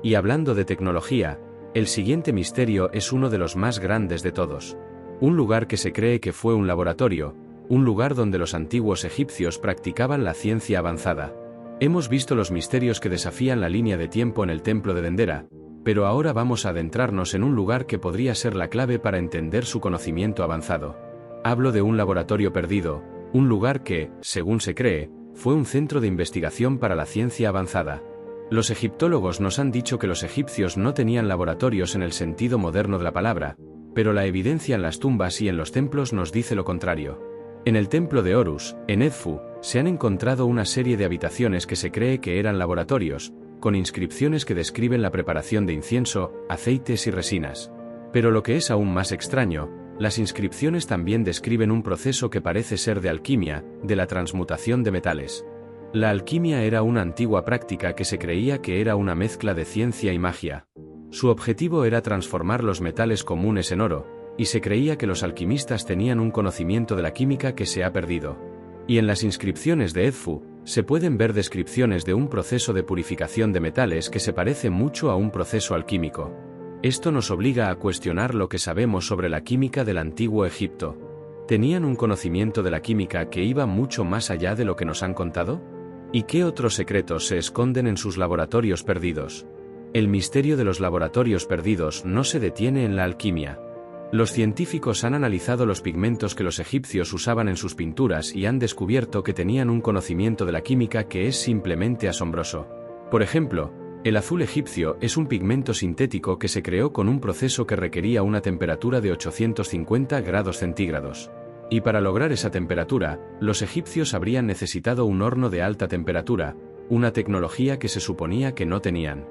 Y hablando de tecnología, el siguiente misterio es uno de los más grandes de todos. Un lugar que se cree que fue un laboratorio, un lugar donde los antiguos egipcios practicaban la ciencia avanzada. Hemos visto los misterios que desafían la línea de tiempo en el templo de Dendera, pero ahora vamos a adentrarnos en un lugar que podría ser la clave para entender su conocimiento avanzado. Hablo de un laboratorio perdido, un lugar que, según se cree, fue un centro de investigación para la ciencia avanzada. Los egiptólogos nos han dicho que los egipcios no tenían laboratorios en el sentido moderno de la palabra, pero la evidencia en las tumbas y en los templos nos dice lo contrario. En el templo de Horus, en Edfu, se han encontrado una serie de habitaciones que se cree que eran laboratorios, con inscripciones que describen la preparación de incienso, aceites y resinas. Pero lo que es aún más extraño, las inscripciones también describen un proceso que parece ser de alquimia, de la transmutación de metales. La alquimia era una antigua práctica que se creía que era una mezcla de ciencia y magia. Su objetivo era transformar los metales comunes en oro, y se creía que los alquimistas tenían un conocimiento de la química que se ha perdido. Y en las inscripciones de Edfu, se pueden ver descripciones de un proceso de purificación de metales que se parece mucho a un proceso alquímico. Esto nos obliga a cuestionar lo que sabemos sobre la química del antiguo Egipto. ¿Tenían un conocimiento de la química que iba mucho más allá de lo que nos han contado? ¿Y qué otros secretos se esconden en sus laboratorios perdidos? El misterio de los laboratorios perdidos no se detiene en la alquimia. Los científicos han analizado los pigmentos que los egipcios usaban en sus pinturas y han descubierto que tenían un conocimiento de la química que es simplemente asombroso. Por ejemplo, El azul egipcio es un pigmento sintético que se creó con un proceso que requería una temperatura de 850 grados centígrados. Y para lograr esa temperatura, los egipcios habrían necesitado un horno de alta temperatura, una tecnología que se suponía que no tenían.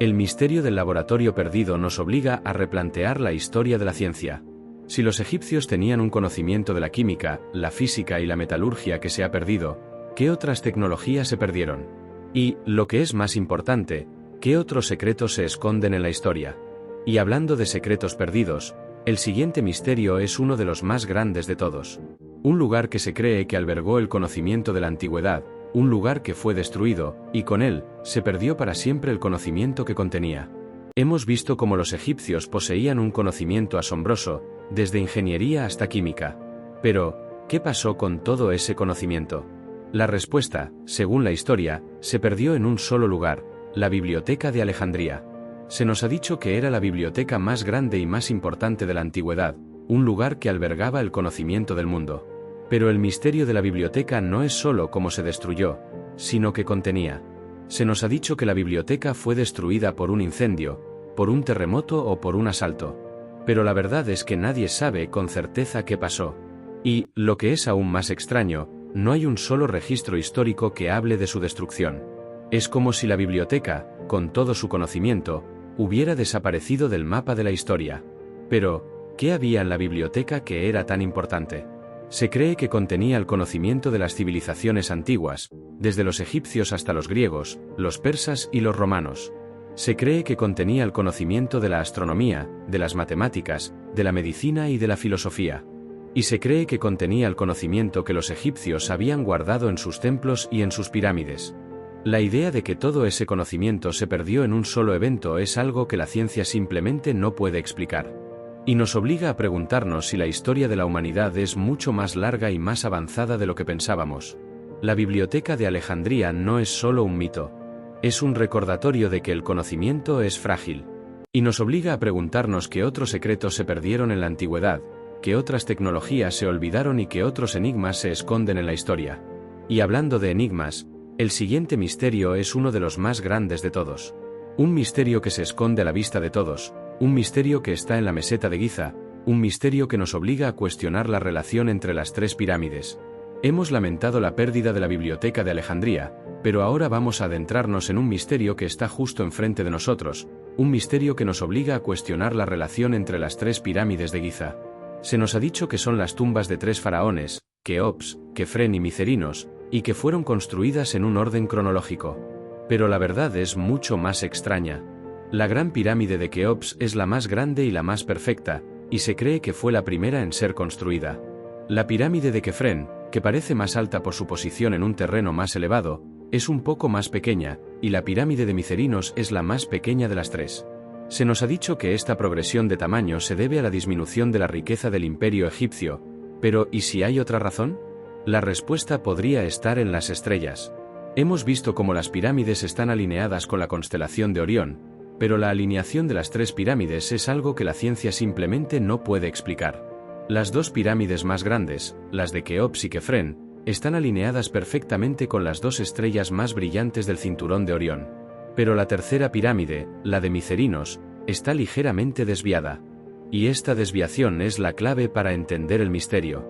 El misterio del laboratorio perdido nos obliga a replantear la historia de la ciencia. Si los egipcios tenían un conocimiento de la química, la física y la metalurgia que se ha perdido, ¿qué otras tecnologías se perdieron? Y, lo que es más importante, ¿qué otros secretos se esconden en la historia? Y hablando de secretos perdidos, el siguiente misterio es uno de los más grandes de todos. Un lugar que se cree que albergó el conocimiento de la antigüedad, un lugar que fue destruido, y con él, se perdió para siempre el conocimiento que contenía. Hemos visto cómo los egipcios poseían un conocimiento asombroso, desde ingeniería hasta química. Pero, ¿qué pasó con todo ese conocimiento? La respuesta, según la historia, se perdió en un solo lugar, la Biblioteca de Alejandría. Se nos ha dicho que era la biblioteca más grande y más importante de la antigüedad, un lugar que albergaba el conocimiento del mundo. Pero el misterio de la biblioteca no es solo cómo se destruyó, sino que contenía. Se nos ha dicho que la biblioteca fue destruida por un incendio, por un terremoto o por un asalto. Pero la verdad es que nadie sabe con certeza qué pasó. Y, lo que es aún más extraño, no hay un solo registro histórico que hable de su destrucción. Es como si la biblioteca, con todo su conocimiento, hubiera desaparecido del mapa de la historia. Pero, ¿qué había en la biblioteca que era tan importante? Se cree que contenía el conocimiento de las civilizaciones antiguas, desde los egipcios hasta los griegos, los persas y los romanos. Se cree que contenía el conocimiento de la astronomía, de las matemáticas, de la medicina y de la filosofía. Y se cree que contenía el conocimiento que los egipcios habían guardado en sus templos y en sus pirámides. La idea de que todo ese conocimiento se perdió en un solo evento es algo que la ciencia simplemente no puede explicar. Y nos obliga a preguntarnos si la historia de la humanidad es mucho más larga y más avanzada de lo que pensábamos. La Biblioteca de Alejandría no es solo un mito. Es un recordatorio de que el conocimiento es frágil. Y nos obliga a preguntarnos qué otros secretos se perdieron en la antigüedad, qué otras tecnologías se olvidaron y qué otros enigmas se esconden en la historia. Y hablando de enigmas, el siguiente misterio es uno de los más grandes de todos. Un misterio que se esconde a la vista de todos, un misterio que está en la meseta de Giza, un misterio que nos obliga a cuestionar la relación entre las tres pirámides. Hemos lamentado la pérdida de la Biblioteca de Alejandría, pero ahora vamos a adentrarnos en un misterio que está justo enfrente de nosotros, un misterio que nos obliga a cuestionar la relación entre las tres pirámides de Giza. Se nos ha dicho que son las tumbas de tres faraones, Keops, Kefren y Micerinos, y que fueron construidas en un orden cronológico. Pero la verdad es mucho más extraña. La Gran Pirámide de Keops es la más grande y la más perfecta, y se cree que fue la primera en ser construida. La pirámide de Kefren, que parece más alta por su posición en un terreno más elevado, es un poco más pequeña, y la pirámide de Micerinos es la más pequeña de las tres. Se nos ha dicho que esta progresión de tamaño se debe a la disminución de la riqueza del imperio egipcio, pero ¿y si hay otra razón? La respuesta podría estar en las estrellas. Hemos visto cómo las pirámides están alineadas con la constelación de Orión, pero la alineación de las tres pirámides es algo que la ciencia simplemente no puede explicar. Las dos pirámides más grandes, las de Keops y Kefren, están alineadas perfectamente con las dos estrellas más brillantes del cinturón de Orión. Pero la tercera pirámide, la de Micerinos, está ligeramente desviada. Y esta desviación es la clave para entender el misterio.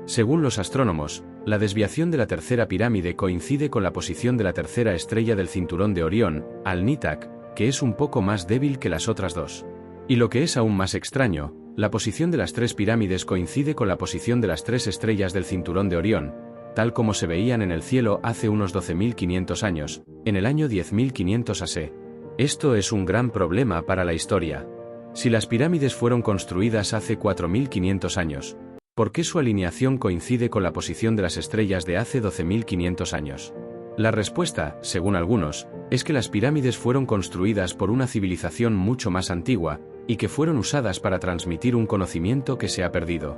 Según los astrónomos, la desviación de la tercera pirámide coincide con la posición de la tercera estrella del cinturón de Orión, Al-Nitak, que es un poco más débil que las otras dos. Y lo que es aún más extraño, la posición de las tres pirámides coincide con la posición de las tres estrellas del cinturón de Orión, tal como se veían en el cielo hace unos 12.500 años, en el año 10.500 AC. Esto es un gran problema para la historia. Si las pirámides fueron construidas hace 4.500 años, ¿por qué su alineación coincide con la posición de las estrellas de hace 12.500 años? La respuesta, según algunos, es que las pirámides fueron construidas por una civilización mucho más antigua, y que fueron usadas para transmitir un conocimiento que se ha perdido.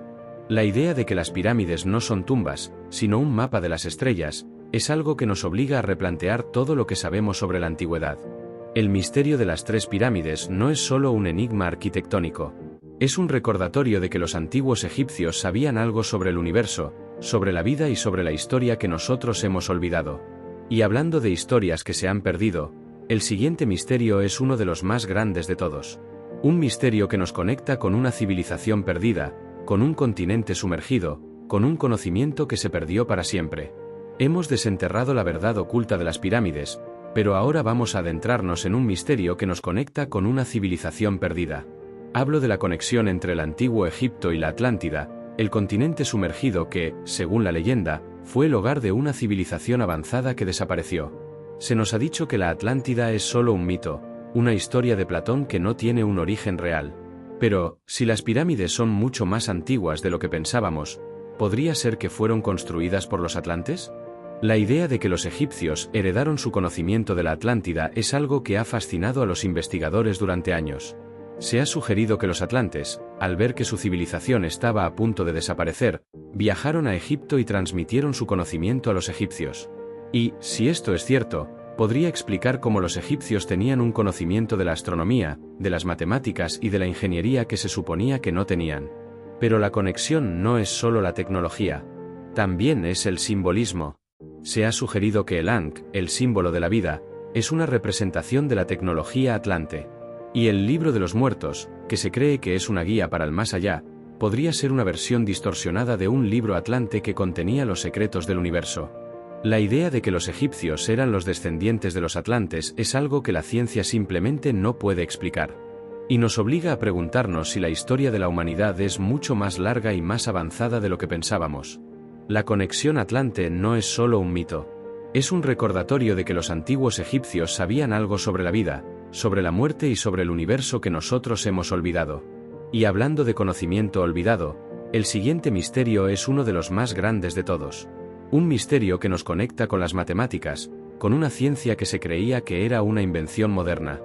La idea de que las pirámides no son tumbas, sino un mapa de las estrellas, es algo que nos obliga a replantear todo lo que sabemos sobre la antigüedad. El misterio de las tres pirámides no es solo un enigma arquitectónico. Es un recordatorio de que los antiguos egipcios sabían algo sobre el universo, sobre la vida y sobre la historia que nosotros hemos olvidado. Y hablando de historias que se han perdido, el siguiente misterio es uno de los más grandes de todos. Un misterio que nos conecta con una civilización perdida, con un continente sumergido, con un conocimiento que se perdió para siempre. Hemos desenterrado la verdad oculta de las pirámides, pero ahora vamos a adentrarnos en un misterio que nos conecta con una civilización perdida. Hablo de la conexión entre el antiguo Egipto y la Atlántida, el continente sumergido que, según la leyenda, fue el hogar de una civilización avanzada que desapareció. Se nos ha dicho que la Atlántida es solo un mito, una historia de Platón que no tiene un origen real. Pero, si las pirámides son mucho más antiguas de lo que pensábamos, ¿podría ser que fueron construidas por los atlantes? La idea de que los egipcios heredaron su conocimiento de la Atlántida es algo que ha fascinado a los investigadores durante años. Se ha sugerido que los atlantes, al ver que su civilización estaba a punto de desaparecer, viajaron a Egipto y transmitieron su conocimiento a los egipcios. Y, si esto es cierto, podría explicar cómo los egipcios tenían un conocimiento de la astronomía, de las matemáticas y de la ingeniería que se suponía que no tenían. Pero la conexión no es solo la tecnología, también es el simbolismo. Se ha sugerido que el Ankh, el símbolo de la vida, es una representación de la tecnología atlante. Y el libro de los muertos, que se cree que es una guía para el más allá, podría ser una versión distorsionada de un libro atlante que contenía los secretos del universo. La idea de que los egipcios eran los descendientes de los atlantes es algo que la ciencia simplemente no puede explicar. Y nos obliga a preguntarnos si la historia de la humanidad es mucho más larga y más avanzada de lo que pensábamos. La conexión atlante no es solo un mito. Es un recordatorio de que los antiguos egipcios sabían algo sobre la vida, sobre la muerte y sobre el universo que nosotros hemos olvidado. Y hablando de conocimiento olvidado, el siguiente misterio es uno de los más grandes de todos. Un misterio que nos conecta con las matemáticas, con una ciencia que se creía que era una invención moderna.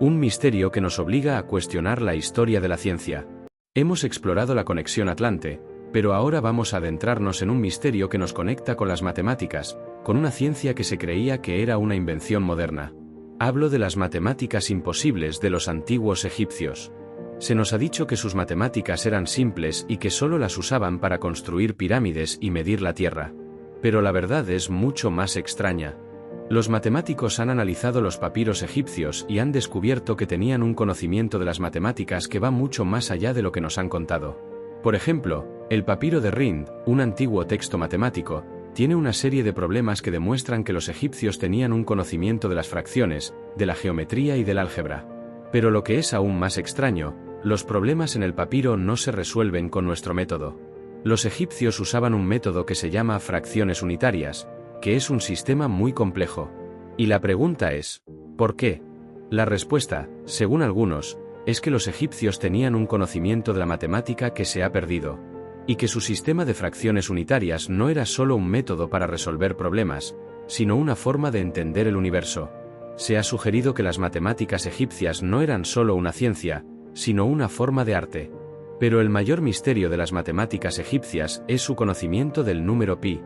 Un misterio que nos obliga a cuestionar la historia de la ciencia. Hemos explorado la conexión atlante, pero ahora vamos a adentrarnos en un misterio que nos conecta con las matemáticas, con una ciencia que se creía que era una invención moderna. Hablo de las matemáticas imposibles de los antiguos egipcios. Se nos ha dicho que sus matemáticas eran simples y que solo las usaban para construir pirámides y medir la tierra. Pero la verdad es mucho más extraña. Los matemáticos han analizado los papiros egipcios y han descubierto que tenían un conocimiento de las matemáticas que va mucho más allá de lo que nos han contado. Por ejemplo, el papiro de Rhind, un antiguo texto matemático, tiene una serie de problemas que demuestran que los egipcios tenían un conocimiento de las fracciones, de la geometría y del álgebra. Pero lo que es aún más extraño, los problemas en el papiro no se resuelven con nuestro método. Los egipcios usaban un método que se llama fracciones unitarias, que es un sistema muy complejo. Y la pregunta es, ¿por qué? La respuesta, según algunos, es que los egipcios tenían un conocimiento de la matemática que se ha perdido, y que su sistema de fracciones unitarias no era solo un método para resolver problemas, sino una forma de entender el universo. Se ha sugerido que las matemáticas egipcias no eran solo una ciencia, sino una forma de arte. Pero el mayor misterio de las matemáticas egipcias es su conocimiento del número pi.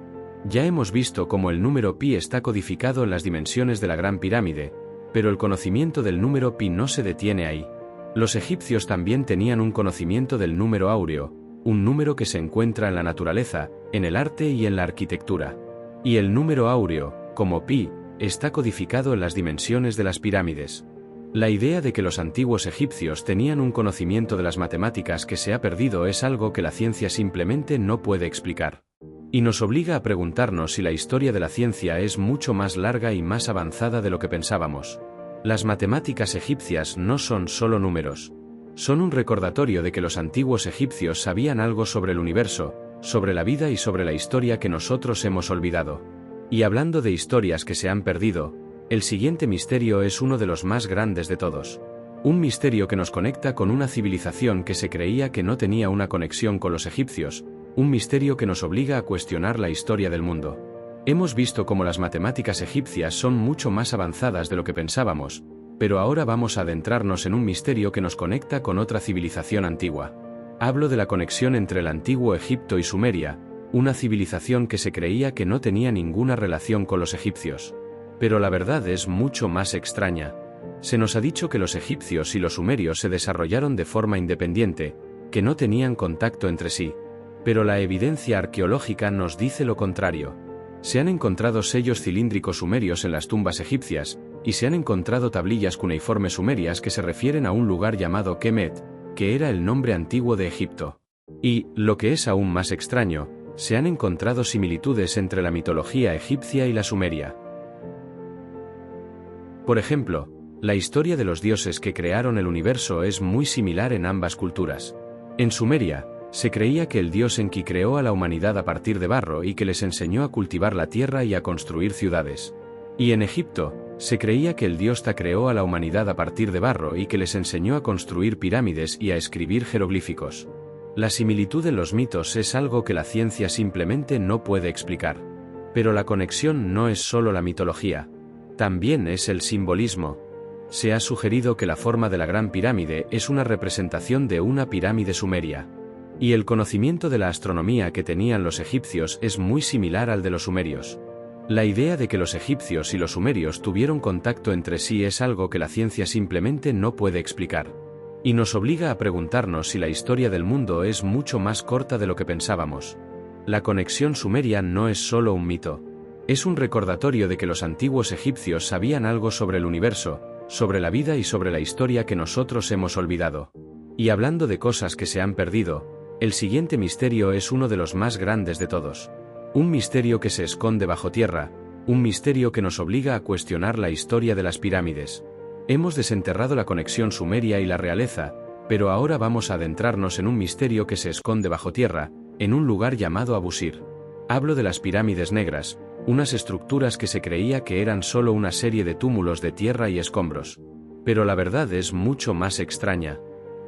Ya hemos visto cómo el número pi está codificado en las dimensiones de la Gran Pirámide, pero el conocimiento del número pi no se detiene ahí. Los egipcios también tenían un conocimiento del número áureo, un número que se encuentra en la naturaleza, en el arte y en la arquitectura. Y el número áureo, como pi, está codificado en las dimensiones de las pirámides. La idea de que los antiguos egipcios tenían un conocimiento de las matemáticas que se ha perdido es algo que la ciencia simplemente no puede explicar. Y nos obliga a preguntarnos si la historia de la ciencia es mucho más larga y más avanzada de lo que pensábamos. Las matemáticas egipcias no son solo números. Son un recordatorio de que los antiguos egipcios sabían algo sobre el universo, sobre la vida y sobre la historia que nosotros hemos olvidado. Y hablando de historias que se han perdido, el siguiente misterio es uno de los más grandes de todos. Un misterio que nos conecta con una civilización que se creía que no tenía una conexión con los egipcios, un misterio que nos obliga a cuestionar la historia del mundo. Hemos visto cómo las matemáticas egipcias son mucho más avanzadas de lo que pensábamos, pero ahora vamos a adentrarnos en un misterio que nos conecta con otra civilización antigua. Hablo de la conexión entre el antiguo Egipto y Sumeria, una civilización que se creía que no tenía ninguna relación con los egipcios. Pero la verdad es mucho más extraña. Se nos ha dicho que los egipcios y los sumerios se desarrollaron de forma independiente, que no tenían contacto entre sí. Pero la evidencia arqueológica nos dice lo contrario. Se han encontrado sellos cilíndricos sumerios en las tumbas egipcias, y se han encontrado tablillas cuneiformes sumerias que se refieren a un lugar llamado Kemet, que era el nombre antiguo de Egipto. Y, lo que es aún más extraño, se han encontrado similitudes entre la mitología egipcia y la sumeria. Por ejemplo, la historia de los dioses que crearon el universo es muy similar en ambas culturas. En Sumeria, se creía que el dios Enki creó a la humanidad a partir de barro y que les enseñó a cultivar la tierra y a construir ciudades. Y en Egipto, se creía que el dios Ta creó a la humanidad a partir de barro y que les enseñó a construir pirámides y a escribir jeroglíficos. La similitud en los mitos es algo que la ciencia simplemente no puede explicar. Pero la conexión no es solo la mitología, también es el simbolismo. Se ha sugerido que la forma de la Gran Pirámide es una representación de una pirámide sumeria. Y el conocimiento de la astronomía que tenían los egipcios es muy similar al de los sumerios. La idea de que los egipcios y los sumerios tuvieron contacto entre sí es algo que la ciencia simplemente no puede explicar. Y nos obliga a preguntarnos si la historia del mundo es mucho más corta de lo que pensábamos. La conexión sumeria no es solo un mito. Es un recordatorio de que los antiguos egipcios sabían algo sobre el universo, sobre la vida y sobre la historia que nosotros hemos olvidado. Y hablando de cosas que se han perdido, el siguiente misterio es uno de los más grandes de todos. Un misterio que se esconde bajo tierra, un misterio que nos obliga a cuestionar la historia de las pirámides. Hemos desenterrado la conexión sumeria y la realeza, pero ahora vamos a adentrarnos en un misterio que se esconde bajo tierra, en un lugar llamado Abusir. Hablo de las pirámides negras, unas estructuras que se creía que eran solo una serie de túmulos de tierra y escombros. Pero la verdad es mucho más extraña.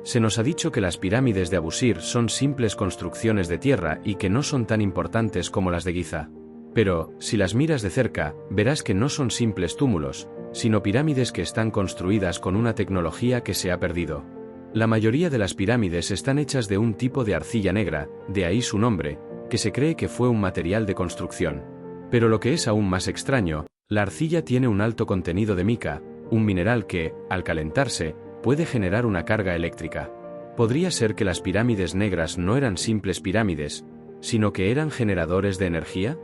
Se nos ha dicho que las pirámides de Abusir son simples construcciones de tierra y que no son tan importantes como las de Giza. Pero, si las miras de cerca, verás que no son simples túmulos, sino pirámides que están construidas con una tecnología que se ha perdido. La mayoría de las pirámides están hechas de un tipo de arcilla negra, de ahí su nombre, que se cree que fue un material de construcción. Pero lo que es aún más extraño, la arcilla tiene un alto contenido de mica, un mineral que, al calentarse, puede generar una carga eléctrica. ¿Podría ser que las pirámides negras no eran simples pirámides, sino que eran generadores de energía?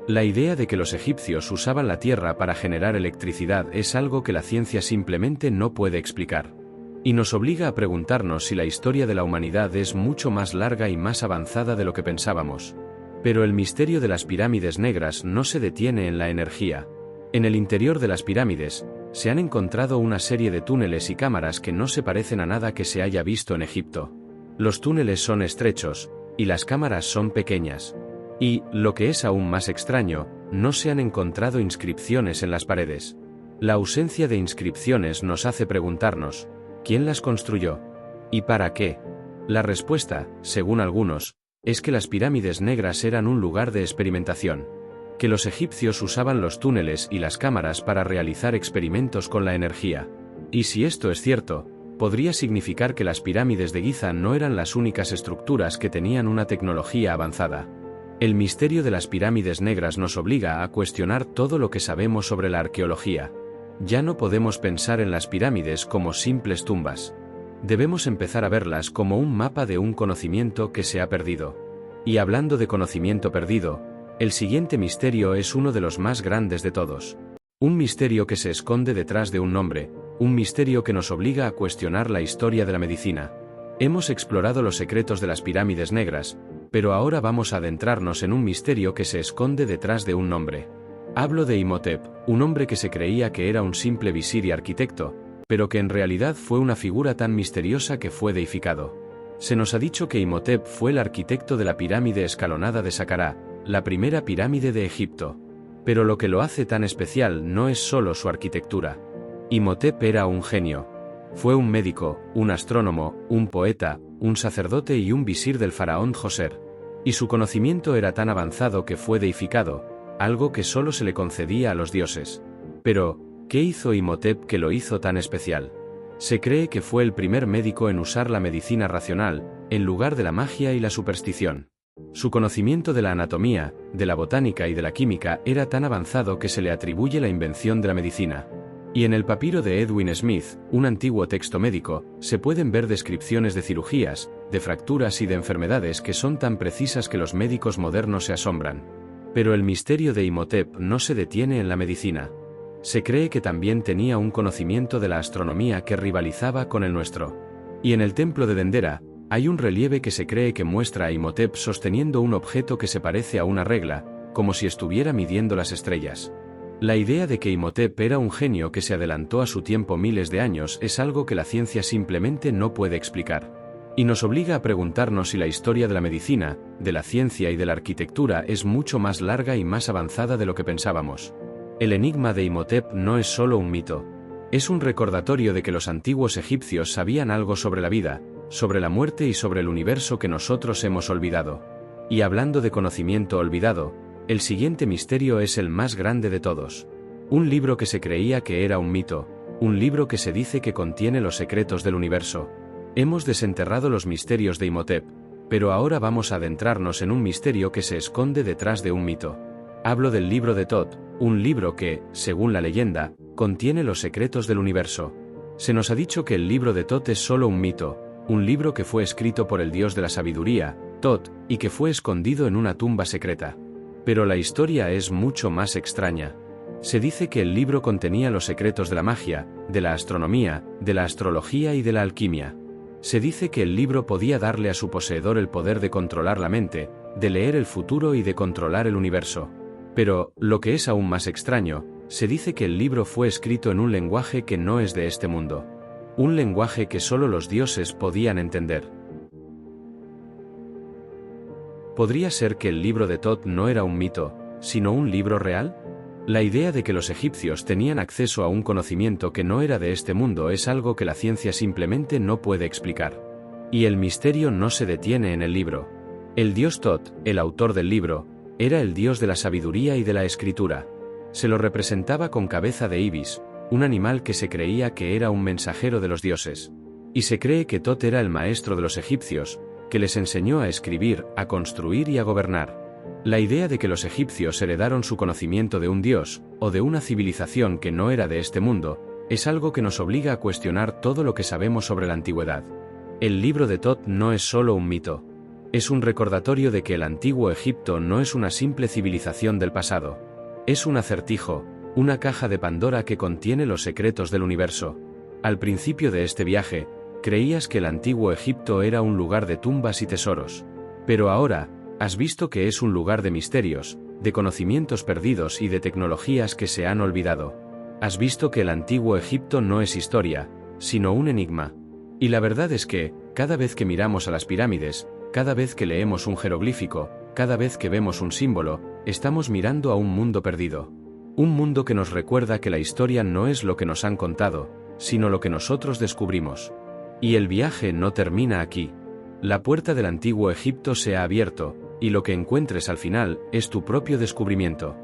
La idea de que los egipcios usaban la tierra para generar electricidad es algo que la ciencia simplemente no puede explicar. Y nos obliga a preguntarnos si la historia de la humanidad es mucho más larga y más avanzada de lo que pensábamos. Pero el misterio de las pirámides negras no se detiene en la energía. En el interior de las pirámides, se han encontrado una serie de túneles y cámaras que no se parecen a nada que se haya visto en Egipto. Los túneles son estrechos, y las cámaras son pequeñas. Y, lo que es aún más extraño, no se han encontrado inscripciones en las paredes. La ausencia de inscripciones nos hace preguntarnos, ¿quién las construyó? ¿Y para qué? La respuesta, según algunos, es que las pirámides negras eran un lugar de experimentación. Que los egipcios usaban los túneles y las cámaras para realizar experimentos con la energía. Y si esto es cierto, podría significar que las pirámides de Giza no eran las únicas estructuras que tenían una tecnología avanzada. El misterio de las pirámides negras nos obliga a cuestionar todo lo que sabemos sobre la arqueología. Ya no podemos pensar en las pirámides como simples tumbas. Debemos empezar a verlas como un mapa de un conocimiento que se ha perdido. Y hablando de conocimiento perdido, el siguiente misterio es uno de los más grandes de todos. Un misterio que se esconde detrás de un nombre, un misterio que nos obliga a cuestionar la historia de la medicina. Hemos explorado los secretos de las pirámides negras, pero ahora vamos a adentrarnos en un misterio que se esconde detrás de un nombre. Hablo de Imhotep, un hombre que se creía que era un simple visir y arquitecto, pero que en realidad fue una figura tan misteriosa que fue deificado. Se nos ha dicho que Imhotep fue el arquitecto de la pirámide escalonada de Saqqara, la primera pirámide de Egipto. Pero lo que lo hace tan especial no es solo su arquitectura. Imhotep era un genio. Fue un médico, un astrónomo, un poeta, un sacerdote y un visir del faraón Djoser. Y su conocimiento era tan avanzado que fue deificado, algo que solo se le concedía a los dioses. Pero, ¿qué hizo Imhotep que lo hizo tan especial? Se cree que fue el primer médico en usar la medicina racional, en lugar de la magia y la superstición. Su conocimiento de la anatomía, de la botánica y de la química era tan avanzado que se le atribuye la invención de la medicina. Y en el papiro de Edwin Smith, un antiguo texto médico, se pueden ver descripciones de cirugías, de fracturas y de enfermedades que son tan precisas que los médicos modernos se asombran. Pero el misterio de Imhotep no se detiene en la medicina. Se cree que también tenía un conocimiento de la astronomía que rivalizaba con el nuestro. Y en el templo de Dendera, hay un relieve que se cree que muestra a Imhotep sosteniendo un objeto que se parece a una regla, como si estuviera midiendo las estrellas. La idea de que Imhotep era un genio que se adelantó a su tiempo miles de años es algo que la ciencia simplemente no puede explicar. Y nos obliga a preguntarnos si la historia de la medicina, de la ciencia y de la arquitectura es mucho más larga y más avanzada de lo que pensábamos. El enigma de Imhotep no es solo un mito. Es un recordatorio de que los antiguos egipcios sabían algo sobre la vida, sobre la muerte y sobre el universo que nosotros hemos olvidado. Y hablando de conocimiento olvidado, el siguiente misterio es el más grande de todos. Un libro que se creía que era un mito, un libro que se dice que contiene los secretos del universo. Hemos desenterrado los misterios de Imhotep, pero ahora vamos a adentrarnos en un misterio que se esconde detrás de un mito. Hablo del libro de Thoth, un libro que, según la leyenda, contiene los secretos del universo. Se nos ha dicho que el libro de Thoth es solo un mito, un libro que fue escrito por el dios de la sabiduría, Thoth, y que fue escondido en una tumba secreta. Pero la historia es mucho más extraña. Se dice que el libro contenía los secretos de la magia, de la astronomía, de la astrología y de la alquimia. Se dice que el libro podía darle a su poseedor el poder de controlar la mente, de leer el futuro y de controlar el universo. Pero, lo que es aún más extraño, se dice que el libro fue escrito en un lenguaje que no es de este mundo. Un lenguaje que solo los dioses podían entender. ¿Podría ser que el libro de Thoth no era un mito, sino un libro real? La idea de que los egipcios tenían acceso a un conocimiento que no era de este mundo es algo que la ciencia simplemente no puede explicar. Y el misterio no se detiene en el libro. El dios Thoth, el autor del libro, era el dios de la sabiduría y de la escritura. Se lo representaba con cabeza de ibis, un animal que se creía que era un mensajero de los dioses. Y se cree que Thoth era el maestro de los egipcios, que les enseñó a escribir, a construir y a gobernar. La idea de que los egipcios heredaron su conocimiento de un dios, o de una civilización que no era de este mundo, es algo que nos obliga a cuestionar todo lo que sabemos sobre la antigüedad. El libro de Thoth no es solo un mito. Es un recordatorio de que el antiguo Egipto no es una simple civilización del pasado. Es un acertijo, una caja de Pandora que contiene los secretos del universo. Al principio de este viaje, creías que el antiguo Egipto era un lugar de tumbas y tesoros. Pero ahora, has visto que es un lugar de misterios, de conocimientos perdidos y de tecnologías que se han olvidado. Has visto que el antiguo Egipto no es historia, sino un enigma. Y la verdad es que, cada vez que miramos a las pirámides, cada vez que leemos un jeroglífico, cada vez que vemos un símbolo, estamos mirando a un mundo perdido. Un mundo que nos recuerda que la historia no es lo que nos han contado, sino lo que nosotros descubrimos. Y el viaje no termina aquí. La puerta del antiguo Egipto se ha abierto, y lo que encuentres al final es tu propio descubrimiento.